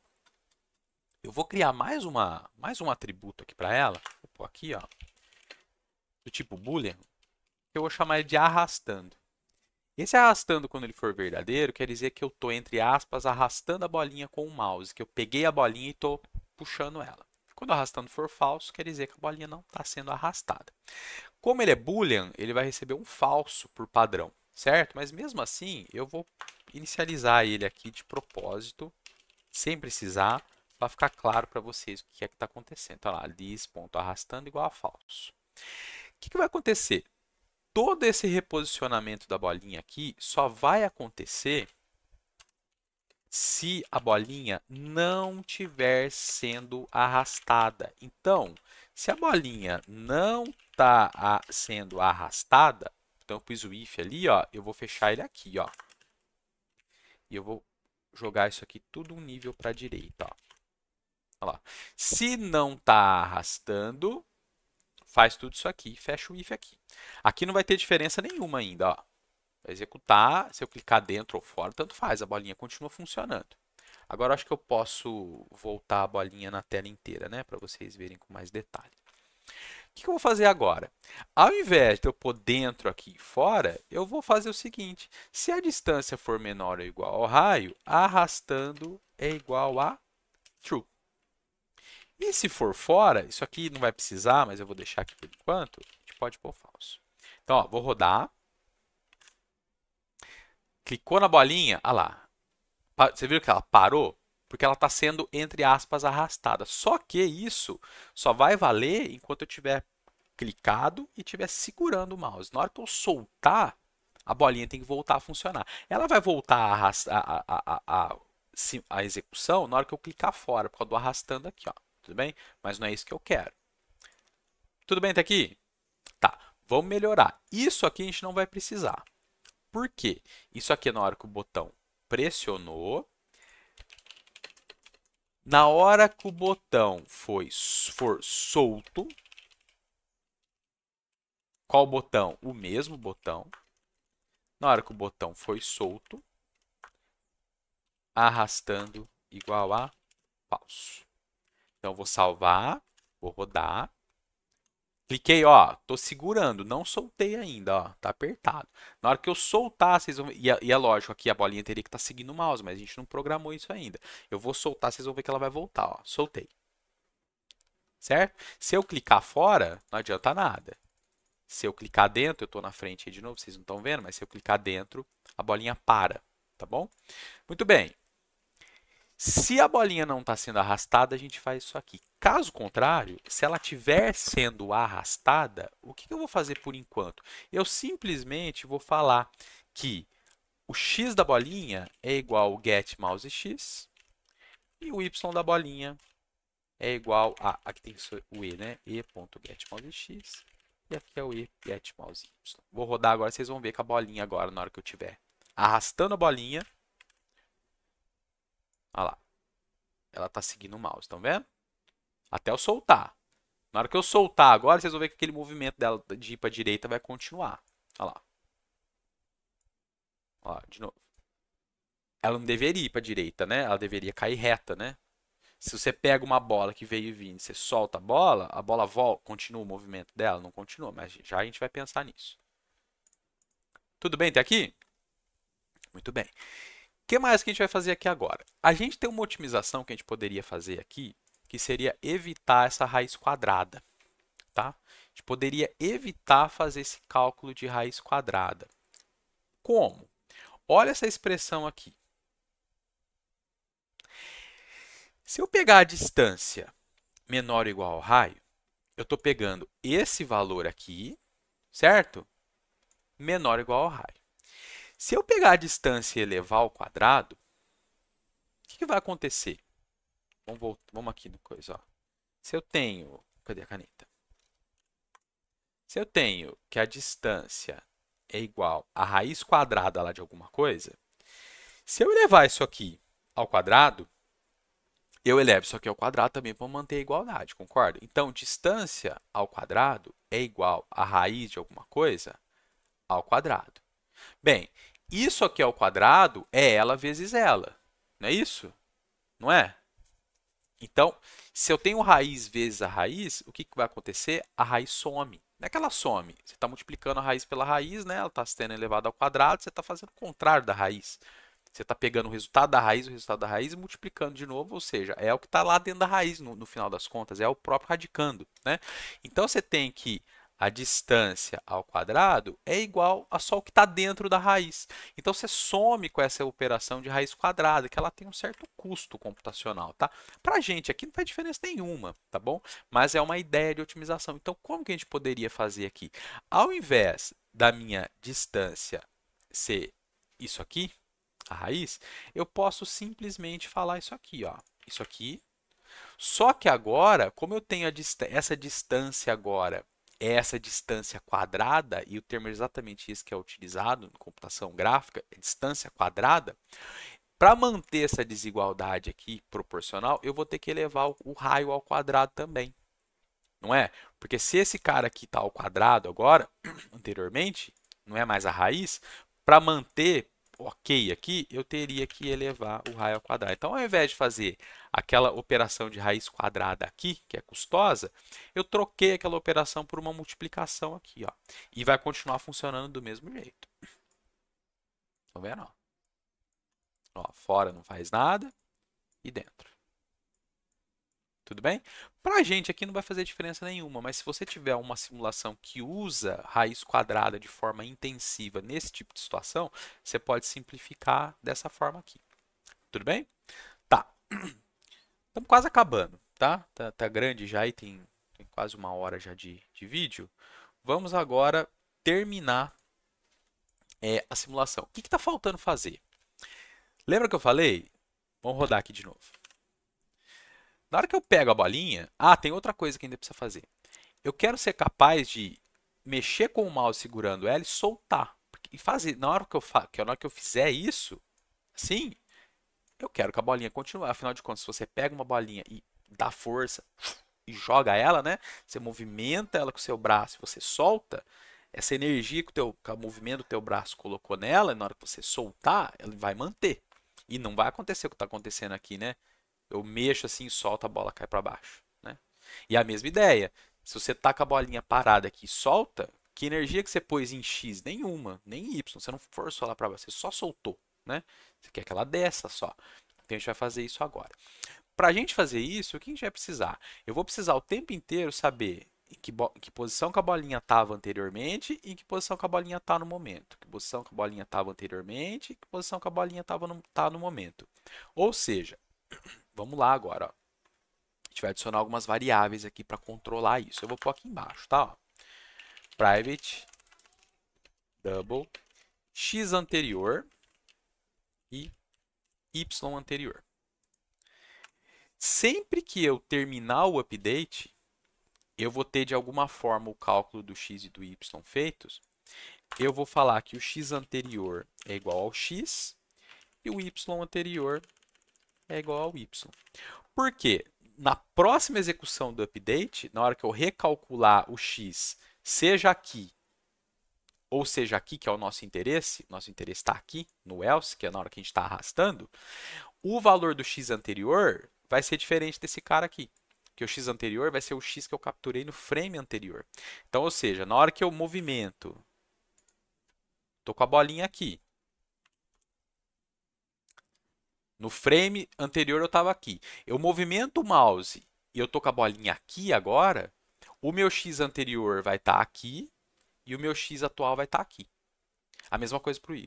Eu vou criar mais um atributo aqui para ela. Vou pôr aqui, ó, do tipo boolean, que eu vou chamar ele de arrastando. Esse arrastando, quando ele for verdadeiro, quer dizer que eu estou, entre aspas, arrastando a bolinha com o mouse, que eu peguei a bolinha e estou puxando ela. Quando o arrastando for falso, quer dizer que a bolinha não está sendo arrastada. Como ele é boolean, ele vai receber um falso por padrão, certo? Mas mesmo assim, eu vou inicializar ele aqui de propósito, sem precisar, para ficar claro para vocês o que é que está acontecendo. Então, lá, this.arrastando igual a falso. O que vai acontecer? Todo esse reposicionamento da bolinha aqui só vai acontecer se a bolinha não estiver sendo arrastada. Então, se a bolinha não está sendo arrastada, então eu pus o if ali, ó, eu vou fechar ele aqui, ó. E eu vou jogar isso aqui tudo um nível para a direita, ó. Olha lá. Se não está arrastando, faz tudo isso aqui, fecha o if aqui. Aqui não vai ter diferença nenhuma ainda, ó. Vai executar, se eu clicar dentro ou fora, tanto faz, a bolinha continua funcionando. Agora, acho que eu posso voltar a bolinha na tela inteira, né? Para vocês verem com mais detalhe. O que eu vou fazer agora? Ao invés de eu pôr dentro aqui e fora, eu vou fazer o seguinte. Se a distância for menor ou igual ao raio, arrastando é igual a true. E se for fora, isso aqui não vai precisar, mas eu vou deixar aqui por enquanto, a gente pode pôr falso. Então, ó, vou rodar. Clicou na bolinha, olha lá. Você viu que ela parou? Porque ela está sendo, entre aspas, arrastada. Só que isso só vai valer enquanto eu tiver clicado e estiver segurando o mouse. Na hora que eu soltar, a bolinha tem que voltar a funcionar. Ela vai voltar a arrastar a execução na hora que eu clicar fora, por causa do arrastando aqui, ó. Tudo bem? Mas não é isso que eu quero. Tudo bem até aqui? Tá, vamos melhorar. Isso aqui a gente não vai precisar. Por quê? Isso aqui é na hora que o botão pressionou. Na hora que o botão for solto, qual botão? O mesmo botão. Na hora que o botão foi solto, arrastando igual a falso. Então, vou salvar, vou rodar. Cliquei, ó, tô segurando, não soltei ainda, ó, tá apertado. Na hora que eu soltar, vocês vão ver, e é lógico, aqui a bolinha teria que estar seguindo o mouse, mas a gente não programou isso ainda. Eu vou soltar, vocês vão ver que ela vai voltar, ó, soltei. Certo? Se eu clicar fora, não adianta nada. Se eu clicar dentro, eu estou na frente aí de novo, vocês não estão vendo, mas se eu clicar dentro, a bolinha para, tá bom? Muito bem. Se a bolinha não está sendo arrastada, a gente faz isso aqui. Caso contrário, se ela estiver sendo arrastada, o que eu vou fazer por enquanto? Eu simplesmente vou falar que o x da bolinha é igual ao getMouseX e o y da bolinha é igual a... Aqui tem o e, né? e.getMouseX e aqui é o e.getMouseY. Vou rodar agora, vocês vão ver com a bolinha agora, na hora que eu estiver arrastando a bolinha. Olha lá. Ela está seguindo o mouse, estão vendo? Até eu soltar. Na hora que eu soltar agora, vocês vão ver que aquele movimento dela de ir para a direita vai continuar. Olha lá. Olha lá, de novo. Ela não deveria ir para a direita, né? Ela deveria cair reta, né? Se você pega uma bola que veio vindo, você solta a bola volta, continua o movimento dela? Não continua, mas já a gente vai pensar nisso. Tudo bem até aqui? Muito bem. O que mais que a gente vai fazer aqui agora? A gente tem uma otimização que a gente poderia fazer aqui, que seria evitar essa raiz quadrada, tá? A gente poderia evitar fazer esse cálculo de raiz quadrada. Como? Olha essa expressão aqui. Se eu pegar a distância menor ou igual ao raio, eu estou pegando esse valor aqui, certo? Menor ou igual ao raio. Se eu pegar a distância e elevar ao quadrado, o que vai acontecer? Vamos aqui no coisa. Ó. Se eu tenho... Cadê a caneta? Se eu tenho que a distância é igual à raiz quadrada lá de alguma coisa, se eu elevar isso aqui ao quadrado, eu elevo isso aqui ao quadrado também para manter a igualdade, concorda? Então, distância ao quadrado é igual à raiz de alguma coisa ao quadrado. Bem, isso aqui ao quadrado é ela vezes ela, não é isso? Não é? Então, se eu tenho raiz vezes a raiz, o que vai acontecer? A raiz some. Não é que ela some. Você está multiplicando a raiz pela raiz, né? Ela está sendo elevada ao quadrado, você está fazendo o contrário da raiz. Você está pegando o resultado da raiz e multiplicando de novo, ou seja, é o que está lá dentro da raiz no final das contas, é o próprio radicando, né? Então, você tem que a distância ao quadrado é igual a só o que está dentro da raiz. Então, você some com essa operação de raiz quadrada, que ela tem um certo custo computacional, tá? Para a gente aqui não faz diferença nenhuma, tá bom? Mas é uma ideia de otimização. Então, como que a gente poderia fazer aqui? Ao invés da minha distância ser isso aqui, a raiz, eu posso simplesmente falar isso aqui, ó. Isso aqui. Só que agora, como eu tenho essa distância agora, é essa distância quadrada, e o termo é exatamente isso que é utilizado na computação gráfica, é distância quadrada, para manter essa desigualdade aqui proporcional, eu vou ter que elevar o raio ao quadrado também. Não é? Porque se esse cara aqui está ao quadrado agora, anteriormente, não é mais a raiz, para manter ok aqui, eu teria que elevar o raio ao quadrado. Então, ao invés de fazer aquela operação de raiz quadrada aqui, que é custosa, eu troquei aquela operação por uma multiplicação aqui, ó. E vai continuar funcionando do mesmo jeito. Estão vendo? Ó, fora não faz nada e dentro. Tudo bem? Para a gente aqui não vai fazer diferença nenhuma, mas se você tiver uma simulação que usa raiz quadrada de forma intensiva nesse tipo de situação, você pode simplificar dessa forma aqui. Tudo bem? Tá. Estamos quase acabando, tá? Tá grande já e tem quase 1 hora já de vídeo. Vamos agora terminar a simulação. O que está faltando fazer? Lembra que eu falei? Vamos rodar aqui de novo. Na hora que eu pego a bolinha, tem outra coisa que ainda precisa fazer. Eu quero ser capaz de mexer com o mouse segurando ela e soltar. E fazer, na hora que eu fizer isso, assim, eu quero que a bolinha continue. Afinal de contas, se você pega uma bolinha e dá força e joga ela, né? Você movimenta ela com o seu braço e você solta, essa energia que o movimento do teu braço colocou nela, na hora que você soltar, ela vai manter. E não vai acontecer o que está acontecendo aqui, né? Eu mexo assim e solto, a bola cai para baixo, né? E a mesma ideia, se você taca a bolinha parada aqui e solta, que energia que você pôs em X? Nenhuma, nem em Y, você não forçou ela para baixo, você só soltou, né? Você quer que ela desça só. Então a gente vai fazer isso agora. Para a gente fazer isso, o que a gente vai precisar? Eu vou precisar o tempo inteiro saber em que posição que a bolinha estava anteriormente e em que posição que a bolinha está no momento. Que posição que a bolinha estava anteriormente e que posição que a bolinha tá no momento. Ou seja, vamos lá agora. Ó. A gente vai adicionar algumas variáveis aqui para controlar isso. Eu vou pôr aqui embaixo, tá? Ó. Private double x anterior e y anterior. Sempre que eu terminar o update, eu vou ter de alguma forma o cálculo do x e do y feitos. Eu vou falar que o x anterior é igual ao x e o y anterior é igual ao y. Por quê? Na próxima execução do update, na hora que eu recalcular o x, seja aqui ou seja aqui, que é o nosso interesse está aqui no else, que é na hora que a gente está arrastando, o valor do x anterior vai ser diferente desse cara aqui. Que o x anterior vai ser o x que eu capturei no frame anterior. Então, ou seja, na hora que eu movimento, estou com a bolinha aqui. No frame anterior eu estava aqui. Eu movimento o mouse e eu estou com a bolinha aqui agora, o meu x anterior vai estar aqui e o meu x atual vai estar aqui. A mesma coisa para o y.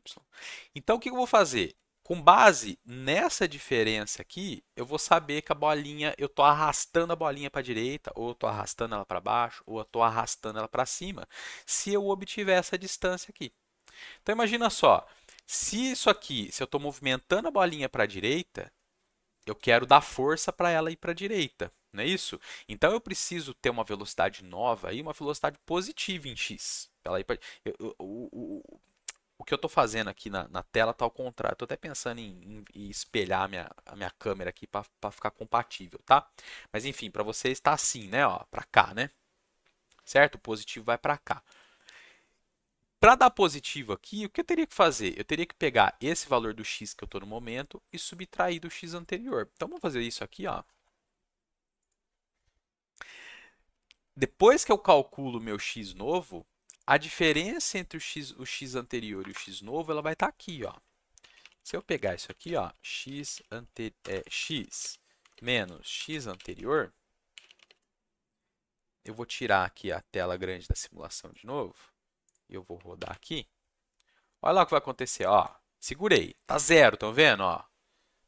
Então, o que eu vou fazer? Com base nessa diferença aqui, eu vou saber que a bolinha, eu estou arrastando a bolinha para a direita, ou eu estou arrastando ela para baixo, ou eu estou arrastando ela para cima, se eu obtiver essa distância aqui. Então, imagina só, se isso aqui, se eu estou movimentando a bolinha para a direita, eu quero dar força para ela ir para a direita, não é isso? Então, eu preciso ter uma velocidade nova, aí, uma velocidade positiva em x. Ela ir pra... O que eu estou fazendo aqui na tela está ao contrário. Estou até pensando em espelhar a minha câmera aqui para ficar compatível, tá? Mas enfim, para vocês está assim, né? Para cá, né? Certo? O positivo vai para cá. Para dar positivo aqui, o que eu teria que fazer? Eu teria que pegar esse valor do x que eu estou no momento e subtrair do x anterior. Então, vamos fazer isso aqui, ó. Depois que eu calculo o meu x novo, a diferença entre o x anterior e o x novo, ela vai estar aqui, ó. Se eu pegar isso aqui, ó, x menos x anterior, eu vou tirar aqui a tela grande da simulação de novo, e eu vou rodar aqui. Olha lá o que vai acontecer, ó. Segurei, tá zero, estão vendo, ó?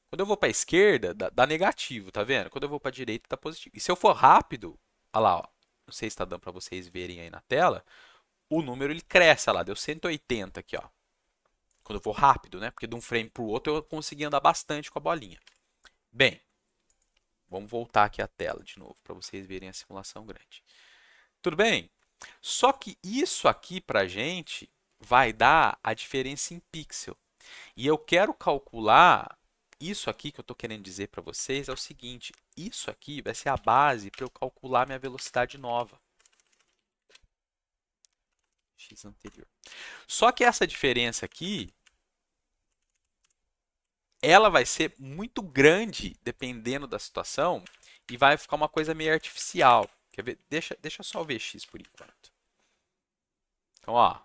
Quando eu vou para a esquerda, dá negativo, tá vendo? Quando eu vou para a direita, dá positivo. E se eu for rápido, olha lá, ó. Não sei se está dando para vocês verem aí na tela, o número ele cresce, olha lá, deu 180 aqui, ó. Quando eu vou rápido, né? Porque de um frame para o outro eu consegui andar bastante com a bolinha. Bem, vamos voltar aqui a tela de novo para vocês verem a simulação grande. Tudo bem? Só que isso aqui para a gente vai dar a diferença em pixel. E eu quero calcular isso aqui que eu estou querendo dizer para vocês é o seguinte. Isso aqui vai ser a base para eu calcular minha velocidade nova. X anterior. Só que essa diferença aqui, ela vai ser muito grande dependendo da situação e vai ficar uma coisa meio artificial. Quer ver? Deixa eu só ver x por enquanto. Então, ó.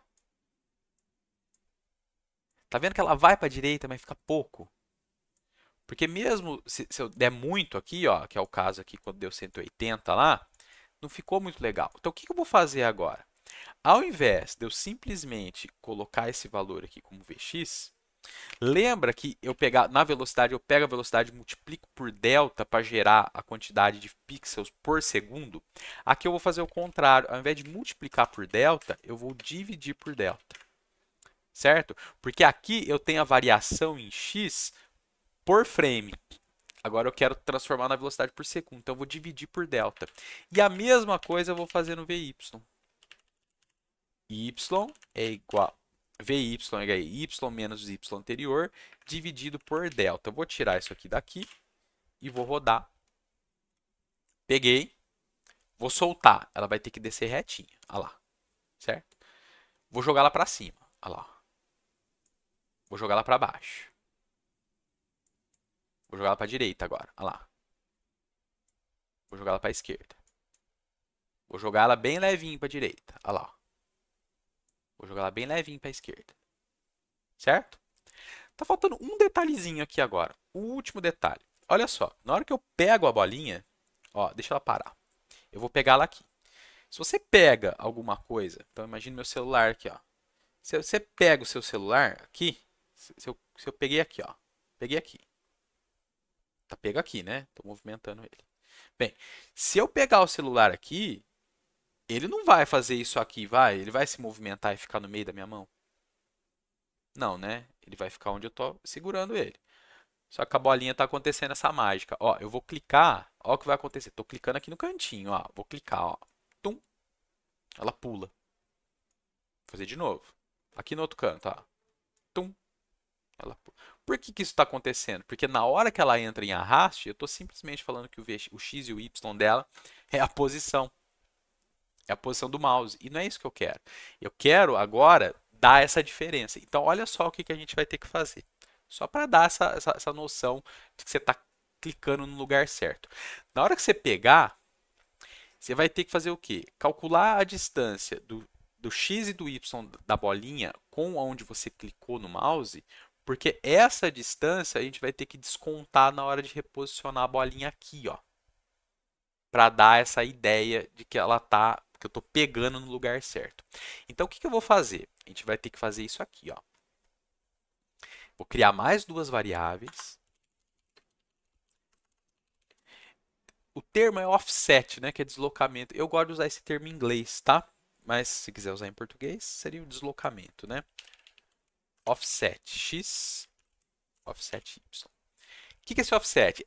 Tá vendo que ela vai para a direita, mas fica pouco? Porque mesmo se eu der muito aqui, ó, que é o caso aqui quando deu 180 lá, não ficou muito legal. Então, o que eu vou fazer agora? Ao invés de eu simplesmente colocar esse valor aqui como Vx, lembra que eu pegar na velocidade, eu pego a velocidade e multiplico por delta para gerar a quantidade de pixels por segundo? Aqui eu vou fazer o contrário. Ao invés de multiplicar por delta, eu vou dividir por delta. Certo? Porque aqui eu tenho a variação em x por frame. Agora eu quero transformar na velocidade por segundo. Então eu vou dividir por delta. E a mesma coisa eu vou fazer no VY. Y é igual VY é igual a Y menos Y anterior dividido por delta. Eu vou tirar isso aqui daqui e vou rodar. Peguei. Vou soltar. Ela vai ter que descer retinha. Olha lá. Certo? Vou jogar ela para cima. Olha lá. Vou jogar ela para baixo. Vou jogar ela para a direita agora. Olha lá. Vou jogar ela para a esquerda. Vou jogar ela bem levinho para a direita. Olha lá. Vou jogar ela bem levinho para a esquerda. Certo? Tá faltando um detalhezinho aqui agora. O último detalhe. Olha só. Na hora que eu pego a bolinha, ó, deixa ela parar. Eu vou pegar ela aqui. Se você pega alguma coisa, então imagine meu celular aqui, ó. Se você pega o seu celular aqui, se eu peguei aqui, ó. Peguei aqui. Tá pego aqui, né? Tô movimentando ele. Bem, se eu pegar o celular aqui, ele não vai fazer isso aqui, vai? Ele vai se movimentar e ficar no meio da minha mão? Não, né? Ele vai ficar onde eu tô segurando ele. Só que a bolinha tá acontecendo essa mágica. Ó, eu vou clicar, ó o que vai acontecer. Tô clicando aqui no cantinho, ó. Vou clicar, ó. Tum, ela pula. Vou fazer de novo. Aqui no outro canto, ó. Tum, ela pula. Por que que isso está acontecendo? Porque na hora que ela entra em arraste, eu estou simplesmente falando que o X e o Y dela é a posição. É a posição do mouse. E não é isso que eu quero. Eu quero agora dar essa diferença. Então, olha só o que que a gente vai ter que fazer. Só para dar essa noção de que você está clicando no lugar certo. Na hora que você pegar, você vai ter que fazer o quê? Calcular a distância do X e do Y da bolinha com onde você clicou no mouse, porque essa distância a gente vai ter que descontar na hora de reposicionar a bolinha aqui, ó, para dar essa ideia de que ela tá, que eu estou pegando no lugar certo. Então o que que eu vou fazer? A gente vai ter que fazer isso aqui, ó. Vou criar mais duas variáveis. O termo é offset, né, que é deslocamento. Eu gosto de usar esse termo em inglês, tá? Mas se quiser usar em português, seria o deslocamento, né? Offset x, offset y. O que é esse offset?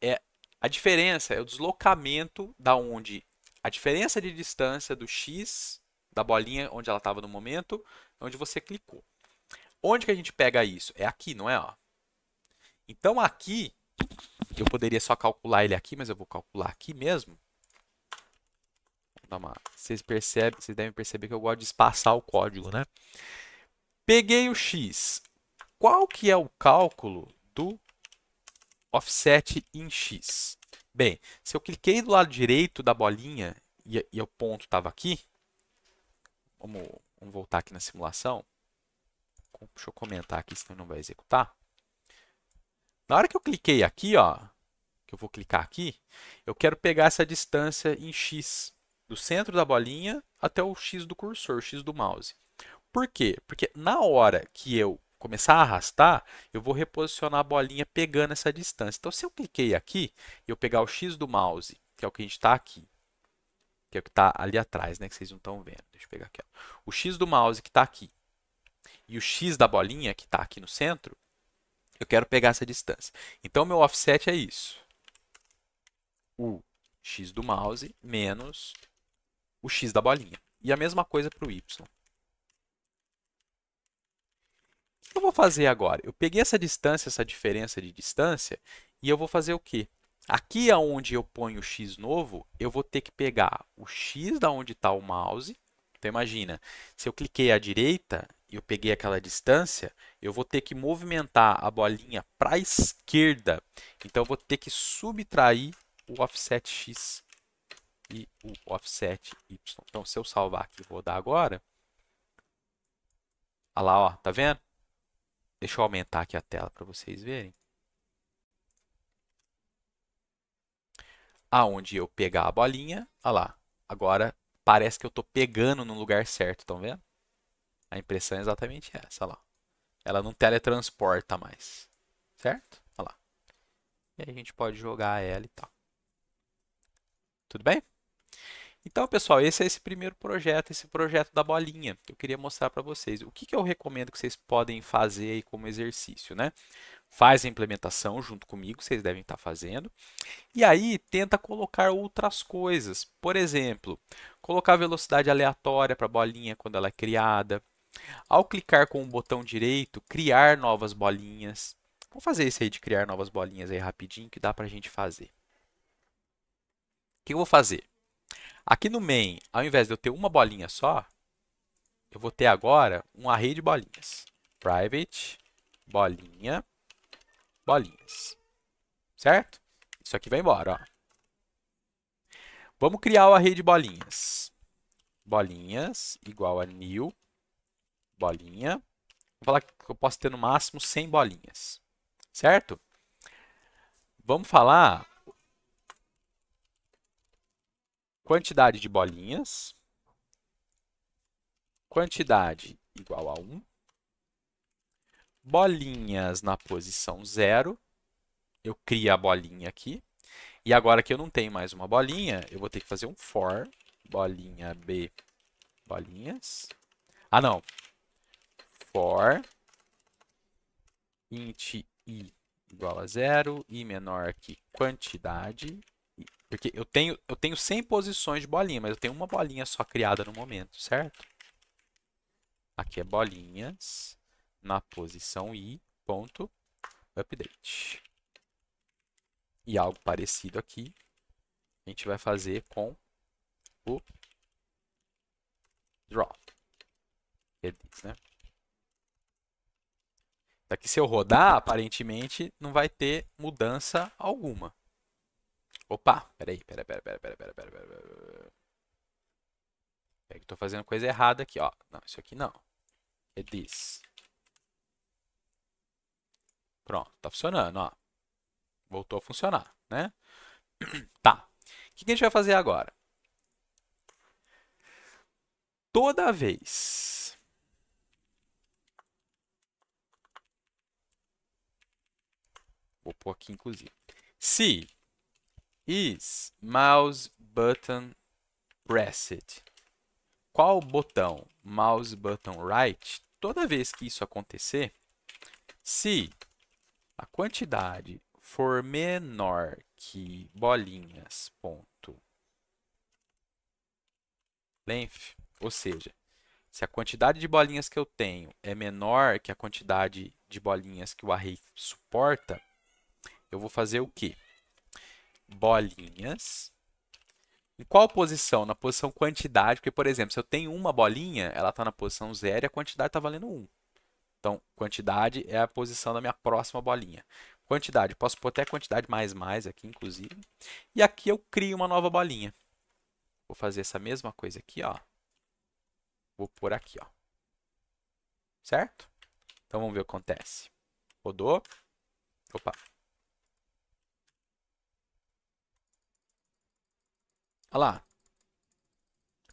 A diferença, é o deslocamento da onde a diferença de distância do x, da bolinha onde ela estava no momento, onde você clicou. Onde que a gente pega isso? É aqui, não é? Ó. Então aqui, eu poderia só calcular ele aqui, mas eu vou calcular aqui mesmo. Vocês devem perceber que eu gosto de espaçar o código, né? Peguei o x. Qual que é o cálculo do offset em x? Bem, se eu cliquei do lado direito da bolinha e o ponto estava aqui, vamos voltar aqui na simulação. Deixa eu comentar aqui, senão não vai executar. Na hora que eu cliquei aqui, ó, que eu vou clicar aqui, eu quero pegar essa distância em x, do centro da bolinha até o x do cursor, o x do mouse. Por quê? Porque na hora que eu começar a arrastar, eu vou reposicionar a bolinha pegando essa distância. Então, se eu cliquei aqui e eu pegar o x do mouse, que é o que a gente está aqui, que é o que está ali atrás, né, que vocês não estão vendo. Deixa eu pegar aqui. Ó. O x do mouse que está aqui e o x da bolinha que está aqui no centro, eu quero pegar essa distância. Então, meu offset é isso. O x do mouse menos o x da bolinha. E a mesma coisa para o y. O que eu vou fazer agora? Eu peguei essa distância, essa diferença de distância, e eu vou fazer o quê? Aqui onde eu ponho o x novo, eu vou ter que pegar o x da onde está o mouse. Então, imagina, se eu cliquei à direita e eu peguei aquela distância, eu vou ter que movimentar a bolinha para a esquerda. Então, eu vou ter que subtrair o offset x e o offset y. Então, se eu salvar aqui e rodar agora, olha lá, ó, tá vendo? Deixa eu aumentar aqui a tela para vocês verem. Aonde eu pegar a bolinha, olha lá. Agora parece que eu estou pegando no lugar certo, estão vendo? A impressão é exatamente essa, olha lá. Ela não teletransporta mais, certo? Olha lá. E aí a gente pode jogar ela e tal. Tudo bem? Então, pessoal, esse é esse primeiro projeto, esse projeto da bolinha, que eu queria mostrar para vocês. O que que eu recomendo que vocês podem fazer aí como exercício, né? Faz a implementação junto comigo, vocês devem estar fazendo. E aí, tenta colocar outras coisas. Por exemplo, colocar velocidade aleatória para a bolinha quando ela é criada. Ao clicar com o botão direito, criar novas bolinhas. Vamos fazer isso aí de criar novas bolinhas aí rapidinho, que dá para a gente fazer. O que eu vou fazer? Aqui no main, ao invés de eu ter uma bolinha só, eu vou ter agora um array de bolinhas. Private, bolinha, bolinhas. Certo? Isso aqui vai embora, ó. Vamos criar o array de bolinhas. Bolinhas igual a new, bolinha. Vou falar que eu posso ter no máximo 100 bolinhas. Certo? Vamos falar quantidade de bolinhas quantidade igual a 1, bolinhas na posição 0, eu crio a bolinha aqui, e agora que eu não tenho mais uma bolinha, eu vou ter que fazer um for, bolinha B, bolinhas. Ah, não. For int i igual a 0, i menor que quantidade, porque eu tenho 100 posições de bolinha, mas eu tenho uma bolinha só criada no momento, certo? Aqui é bolinhas na posição i, ponto, update. E algo parecido aqui, a gente vai fazer com o draw. Que diz, né? Daqui, se eu rodar, aparentemente não vai ter mudança alguma. Opa, peraí. É que estou fazendo coisa errada aqui, ó. Não, isso aqui não. É this. Pronto, tá funcionando, ó. Voltou a funcionar, né? Tá. O que a gente vai fazer agora? Toda vez vou pôr aqui, inclusive. Se is mouse button pressed, qual botão mouse button right, toda vez que isso acontecer, se a quantidade for menor que bolinhas, ponto, length, ou seja, se a quantidade de bolinhas que eu tenho é menor que a quantidade de bolinhas que o array suporta, eu vou fazer o quê? Bolinhas. Em qual posição? Na posição quantidade, porque, por exemplo, se eu tenho uma bolinha, ela está na posição 0 e a quantidade está valendo 1. Então, quantidade é a posição da minha próxima bolinha. Quantidade, posso pôr até quantidade mais aqui, inclusive. E aqui eu crio uma nova bolinha. Vou fazer essa mesma coisa aqui, ó. Vou pôr aqui, ó. Certo? Então, vamos ver o que acontece. Rodou. Opa. Olha lá.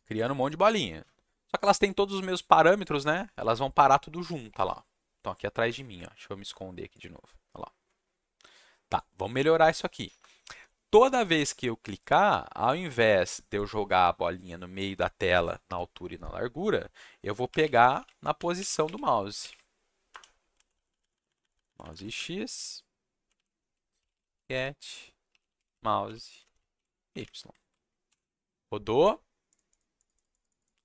Criando um monte de bolinha. Só que elas têm todos os mesmos parâmetros, né? Elas vão parar tudo junto, olha lá. Estão aqui atrás de mim, ó. Deixa eu me esconder aqui de novo. Olha lá. Tá, vamos melhorar isso aqui. Toda vez que eu clicar, ao invés de eu jogar a bolinha no meio da tela, na altura e na largura, eu vou pegar na posição do mouse. Mouse X, get, mouse Y. Rodou.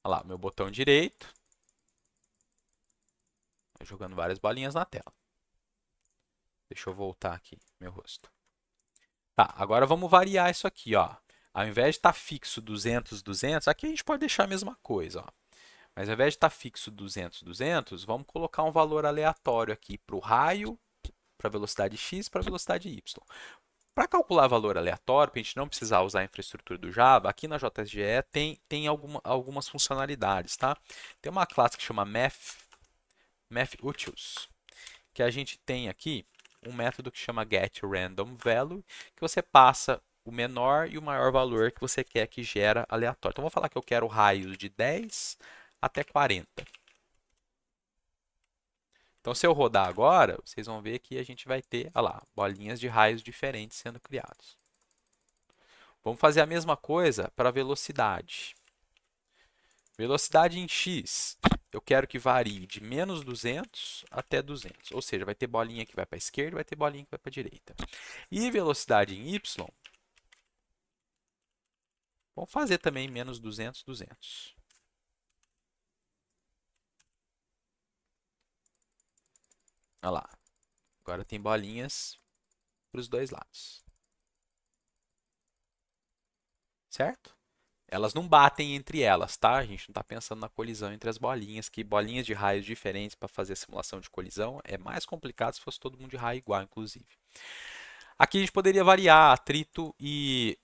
Olha lá, meu botão direito. Vai jogando várias bolinhas na tela. Deixa eu voltar aqui, meu rosto. Tá, agora vamos variar isso aqui, ó. Ao invés de estar fixo 200, 200, aqui a gente pode deixar a mesma coisa, ó. Mas ao invés de estar fixo 200, 200, vamos colocar um valor aleatório aqui para o raio, para a velocidade x, para a velocidade y. Para calcular valor aleatório, para a gente não precisar usar a infraestrutura do Java, aqui na JSGE tem algumas funcionalidades, tá? Tem uma classe que chama mathUtils, que a gente tem aqui um método que chama getRandomValue, que você passa o menor e o maior valor que você quer que gera aleatório. Então, vou falar que eu quero raios de 10 até 40. Então, se eu rodar agora, vocês vão ver que a gente vai ter, olha lá, bolinhas de raios diferentes sendo criados. Vamos fazer a mesma coisa para a velocidade. Velocidade em x, eu quero que varie de menos 200 até 200. Ou seja, vai ter bolinha que vai para a esquerda e vai ter bolinha que vai para a direita. E velocidade em y, vamos fazer também menos 200, 200. Olha lá. Agora tem bolinhas para os dois lados. Certo? Elas não batem entre elas, tá? A gente não está pensando na colisão entre as bolinhas, que bolinhas de raios diferentes para fazer a simulação de colisão é mais complicado se fosse todo mundo de raio igual, inclusive. Aqui a gente poderia variar atrito e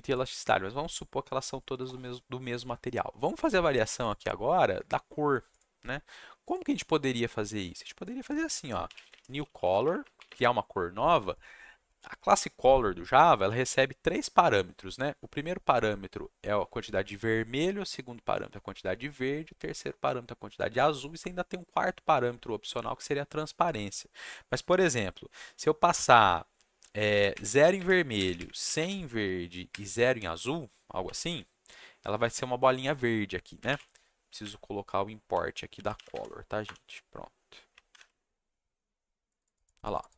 elasticidade, mas vamos supor que elas são todas do mesmo material. Vamos fazer a variação aqui agora da cor, né? Como que a gente poderia fazer isso? A gente poderia fazer assim, ó, new color, criar uma cor nova, A classe color do Java, ela recebe três parâmetros, né? O primeiro parâmetro é a quantidade de vermelho, o segundo parâmetro é a quantidade de verde, o terceiro parâmetro é a quantidade de azul, e você ainda tem um quarto parâmetro opcional que seria a transparência. Mas, por exemplo, se eu passar 0 em vermelho, 100 em verde e 0 em azul, algo assim, ela vai ser uma bolinha verde aqui, né? Preciso colocar o import aqui da color, tá, gente? Pronto. Olha lá.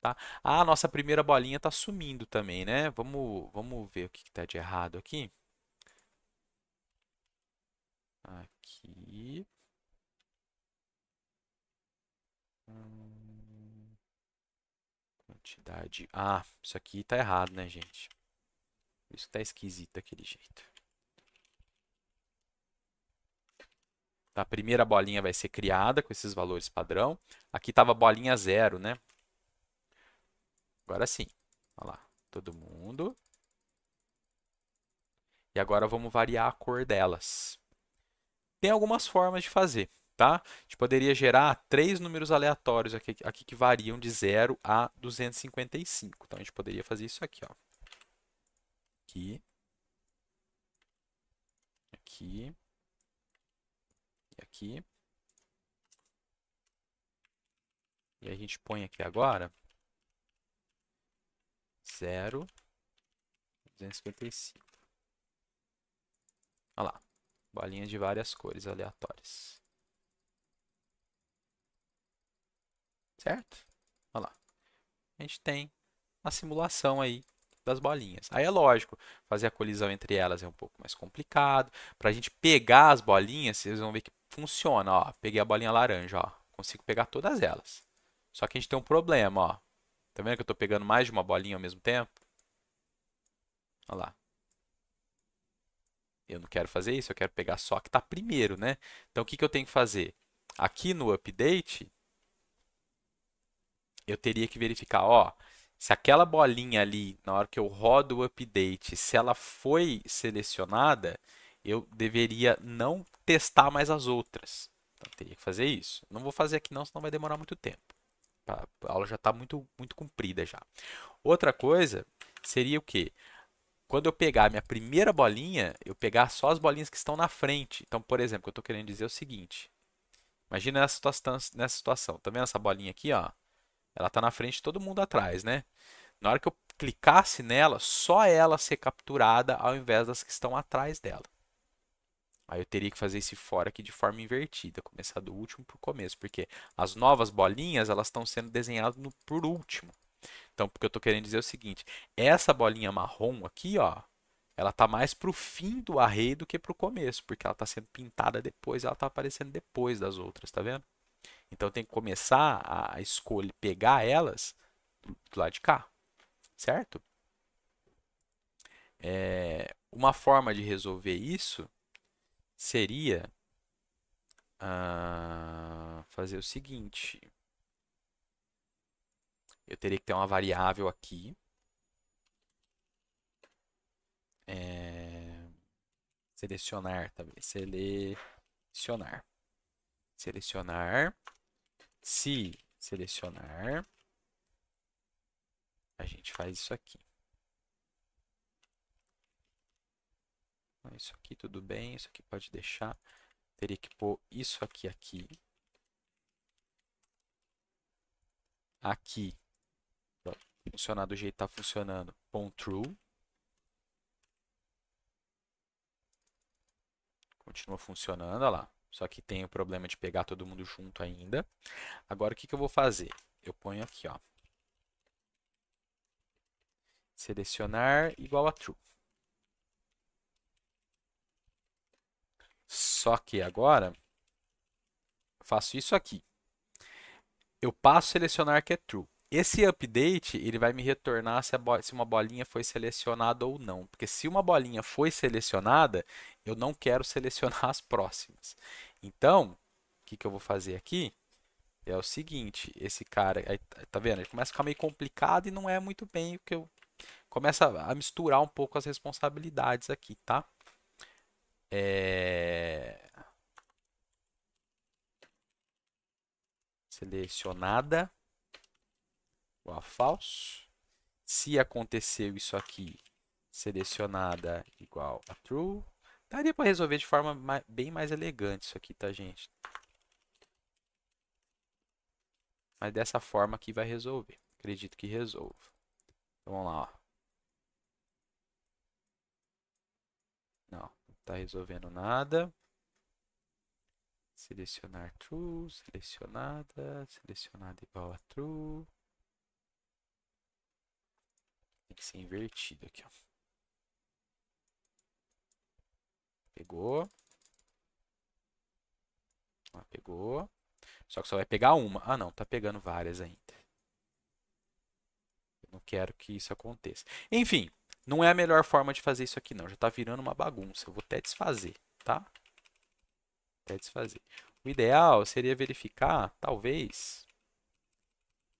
Tá? Ah, a nossa primeira bolinha está sumindo também, né? Vamos ver o que está de errado aqui. Aqui. Hum, quantidade. Ah, isso aqui está errado, né, gente? Isso está esquisito daquele jeito. Tá, a primeira bolinha vai ser criada com esses valores padrão. Aqui estava bolinha zero, né? Agora sim. Olha lá. Todo mundo. E agora vamos variar a cor delas. Tem algumas formas de fazer, tá? A gente poderia gerar três números aleatórios aqui que variam de 0 a 255. Então a gente poderia fazer isso aqui, ó. Aqui, aqui e aqui. E a gente põe aqui agora 0, 255. Olha lá, bolinhas de várias cores aleatórias. Certo? Olha lá. A gente tem a simulação aí das bolinhas. Aí é lógico, fazer a colisão entre elas é um pouco mais complicado. Para a gente pegar as bolinhas, vocês vão ver que funciona. Ó, peguei a bolinha laranja, ó, consigo pegar todas elas. Só que a gente tem um problema, ó. Tá vendo que eu estou pegando mais de uma bolinha ao mesmo tempo? Olha lá. Eu não quero fazer isso, eu quero pegar só a que está primeiro, né? Então o que que eu tenho que fazer? Aqui no update, eu teria que verificar, ó, se aquela bolinha ali, na hora que eu rodo o update, se ela foi selecionada, eu deveria não testar mais as outras. Então, eu teria que fazer isso. Não vou fazer aqui não, senão vai demorar muito tempo. A aula já está muito comprida já. Outra coisa seria o quê? Quando eu pegar a minha primeira bolinha, eu pegar só as bolinhas que estão na frente. Então, por exemplo, o que eu estou querendo dizer é o seguinte. Imagina nessa situação. Tá vendo essa bolinha aqui, ó? Ela está na frente de todo mundo atrás, né? Na hora que eu clicasse nela, só ela ser capturada ao invés das que estão atrás dela. Aí eu teria que fazer esse for aqui de forma invertida, começar do último para o começo, porque as novas bolinhas elas estão sendo desenhadas por último. Então, porque eu estou querendo dizer é o seguinte, essa bolinha marrom aqui, ó, ela está mais para o fim do array do que para o começo, porque ela está sendo pintada depois, ela está aparecendo depois das outras, tá vendo? Então tem que começar a escolher, pegar elas do lado de cá, certo? Uma forma de resolver isso seria fazer o seguinte: eu teria que ter uma variável aqui, é, selecionar, tá? Selecionar, selecionar, se selecionar, a gente faz isso aqui. Isso aqui tudo bem, isso aqui pode deixar. Teria que pôr isso aqui aqui. Aqui, para funcionar do jeito que está funcionando, com true. Continua funcionando, olha lá. Só que tem o problema de pegar todo mundo junto ainda. Agora, o que que eu vou fazer? Eu ponho aqui, ó. Selecionar igual a true. Só que agora, eu faço isso aqui. Eu passo a selecionar que é true. Esse update, ele vai me retornar se uma bolinha foi selecionada ou não. Porque se uma bolinha foi selecionada, eu não quero selecionar as próximas. Então, o que que eu vou fazer aqui? É o seguinte, esse cara, aí, tá vendo? Ele começa a ficar meio complicado e não é muito bem o que eu começa a misturar um pouco as responsabilidades aqui, tá? É... Selecionada igual a falso. Se aconteceu isso aqui, selecionada igual a true. Daria para resolver de forma bem mais elegante isso aqui, tá, gente? Mas dessa forma aqui vai resolver. Acredito que resolva. Então vamos lá, ó. Não, não está resolvendo nada. Selecionar true, selecionada igual a true. Tem que ser invertido aqui, ó. Pegou. Ó, pegou. Só que só vai pegar uma. Ah, não, tá pegando várias ainda. Eu não quero que isso aconteça. Enfim, não é a melhor forma de fazer isso aqui, não. Já tá virando uma bagunça. Eu vou até desfazer, tá? Até desfazer. O ideal seria verificar, talvez,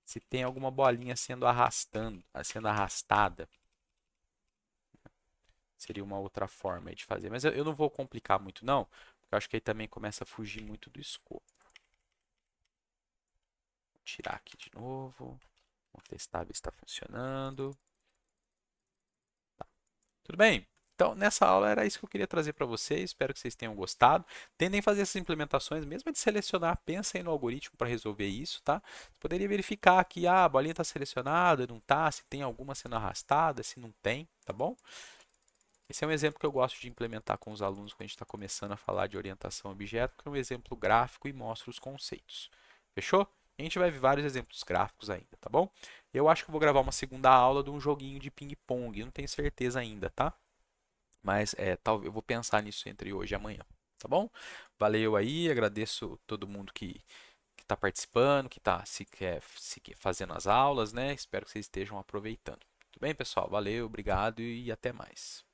se tem alguma bolinha sendo arrastada. Seria uma outra forma de fazer. Mas eu não vou complicar muito, não, porque eu acho que aí também começa a fugir muito do escopo. Vou tirar aqui de novo. Vamos testar, ver se está funcionando. Tá. Tudo bem? Então, nessa aula era isso que eu queria trazer para vocês. Espero que vocês tenham gostado. Tentem fazer essas implementações, mesmo de selecionar, pensa aí no algoritmo para resolver isso, tá? Você poderia verificar que a bolinha está selecionada, não está, se tem alguma sendo arrastada, se não tem, tá bom? Esse é um exemplo que eu gosto de implementar com os alunos quando a gente está começando a falar de orientação a objeto, porque é um exemplo gráfico e mostra os conceitos. Fechou? A gente vai ver vários exemplos gráficos ainda, tá bom? Eu acho que eu vou gravar uma segunda aula de um joguinho de ping-pong, não tenho certeza ainda, tá? Mas talvez eu vou pensar nisso entre hoje e amanhã, tá bom? Valeu aí, agradeço todo mundo que está participando, que está fazendo as aulas, né? Espero que vocês estejam aproveitando. Tudo bem, pessoal? Valeu, obrigado e até mais.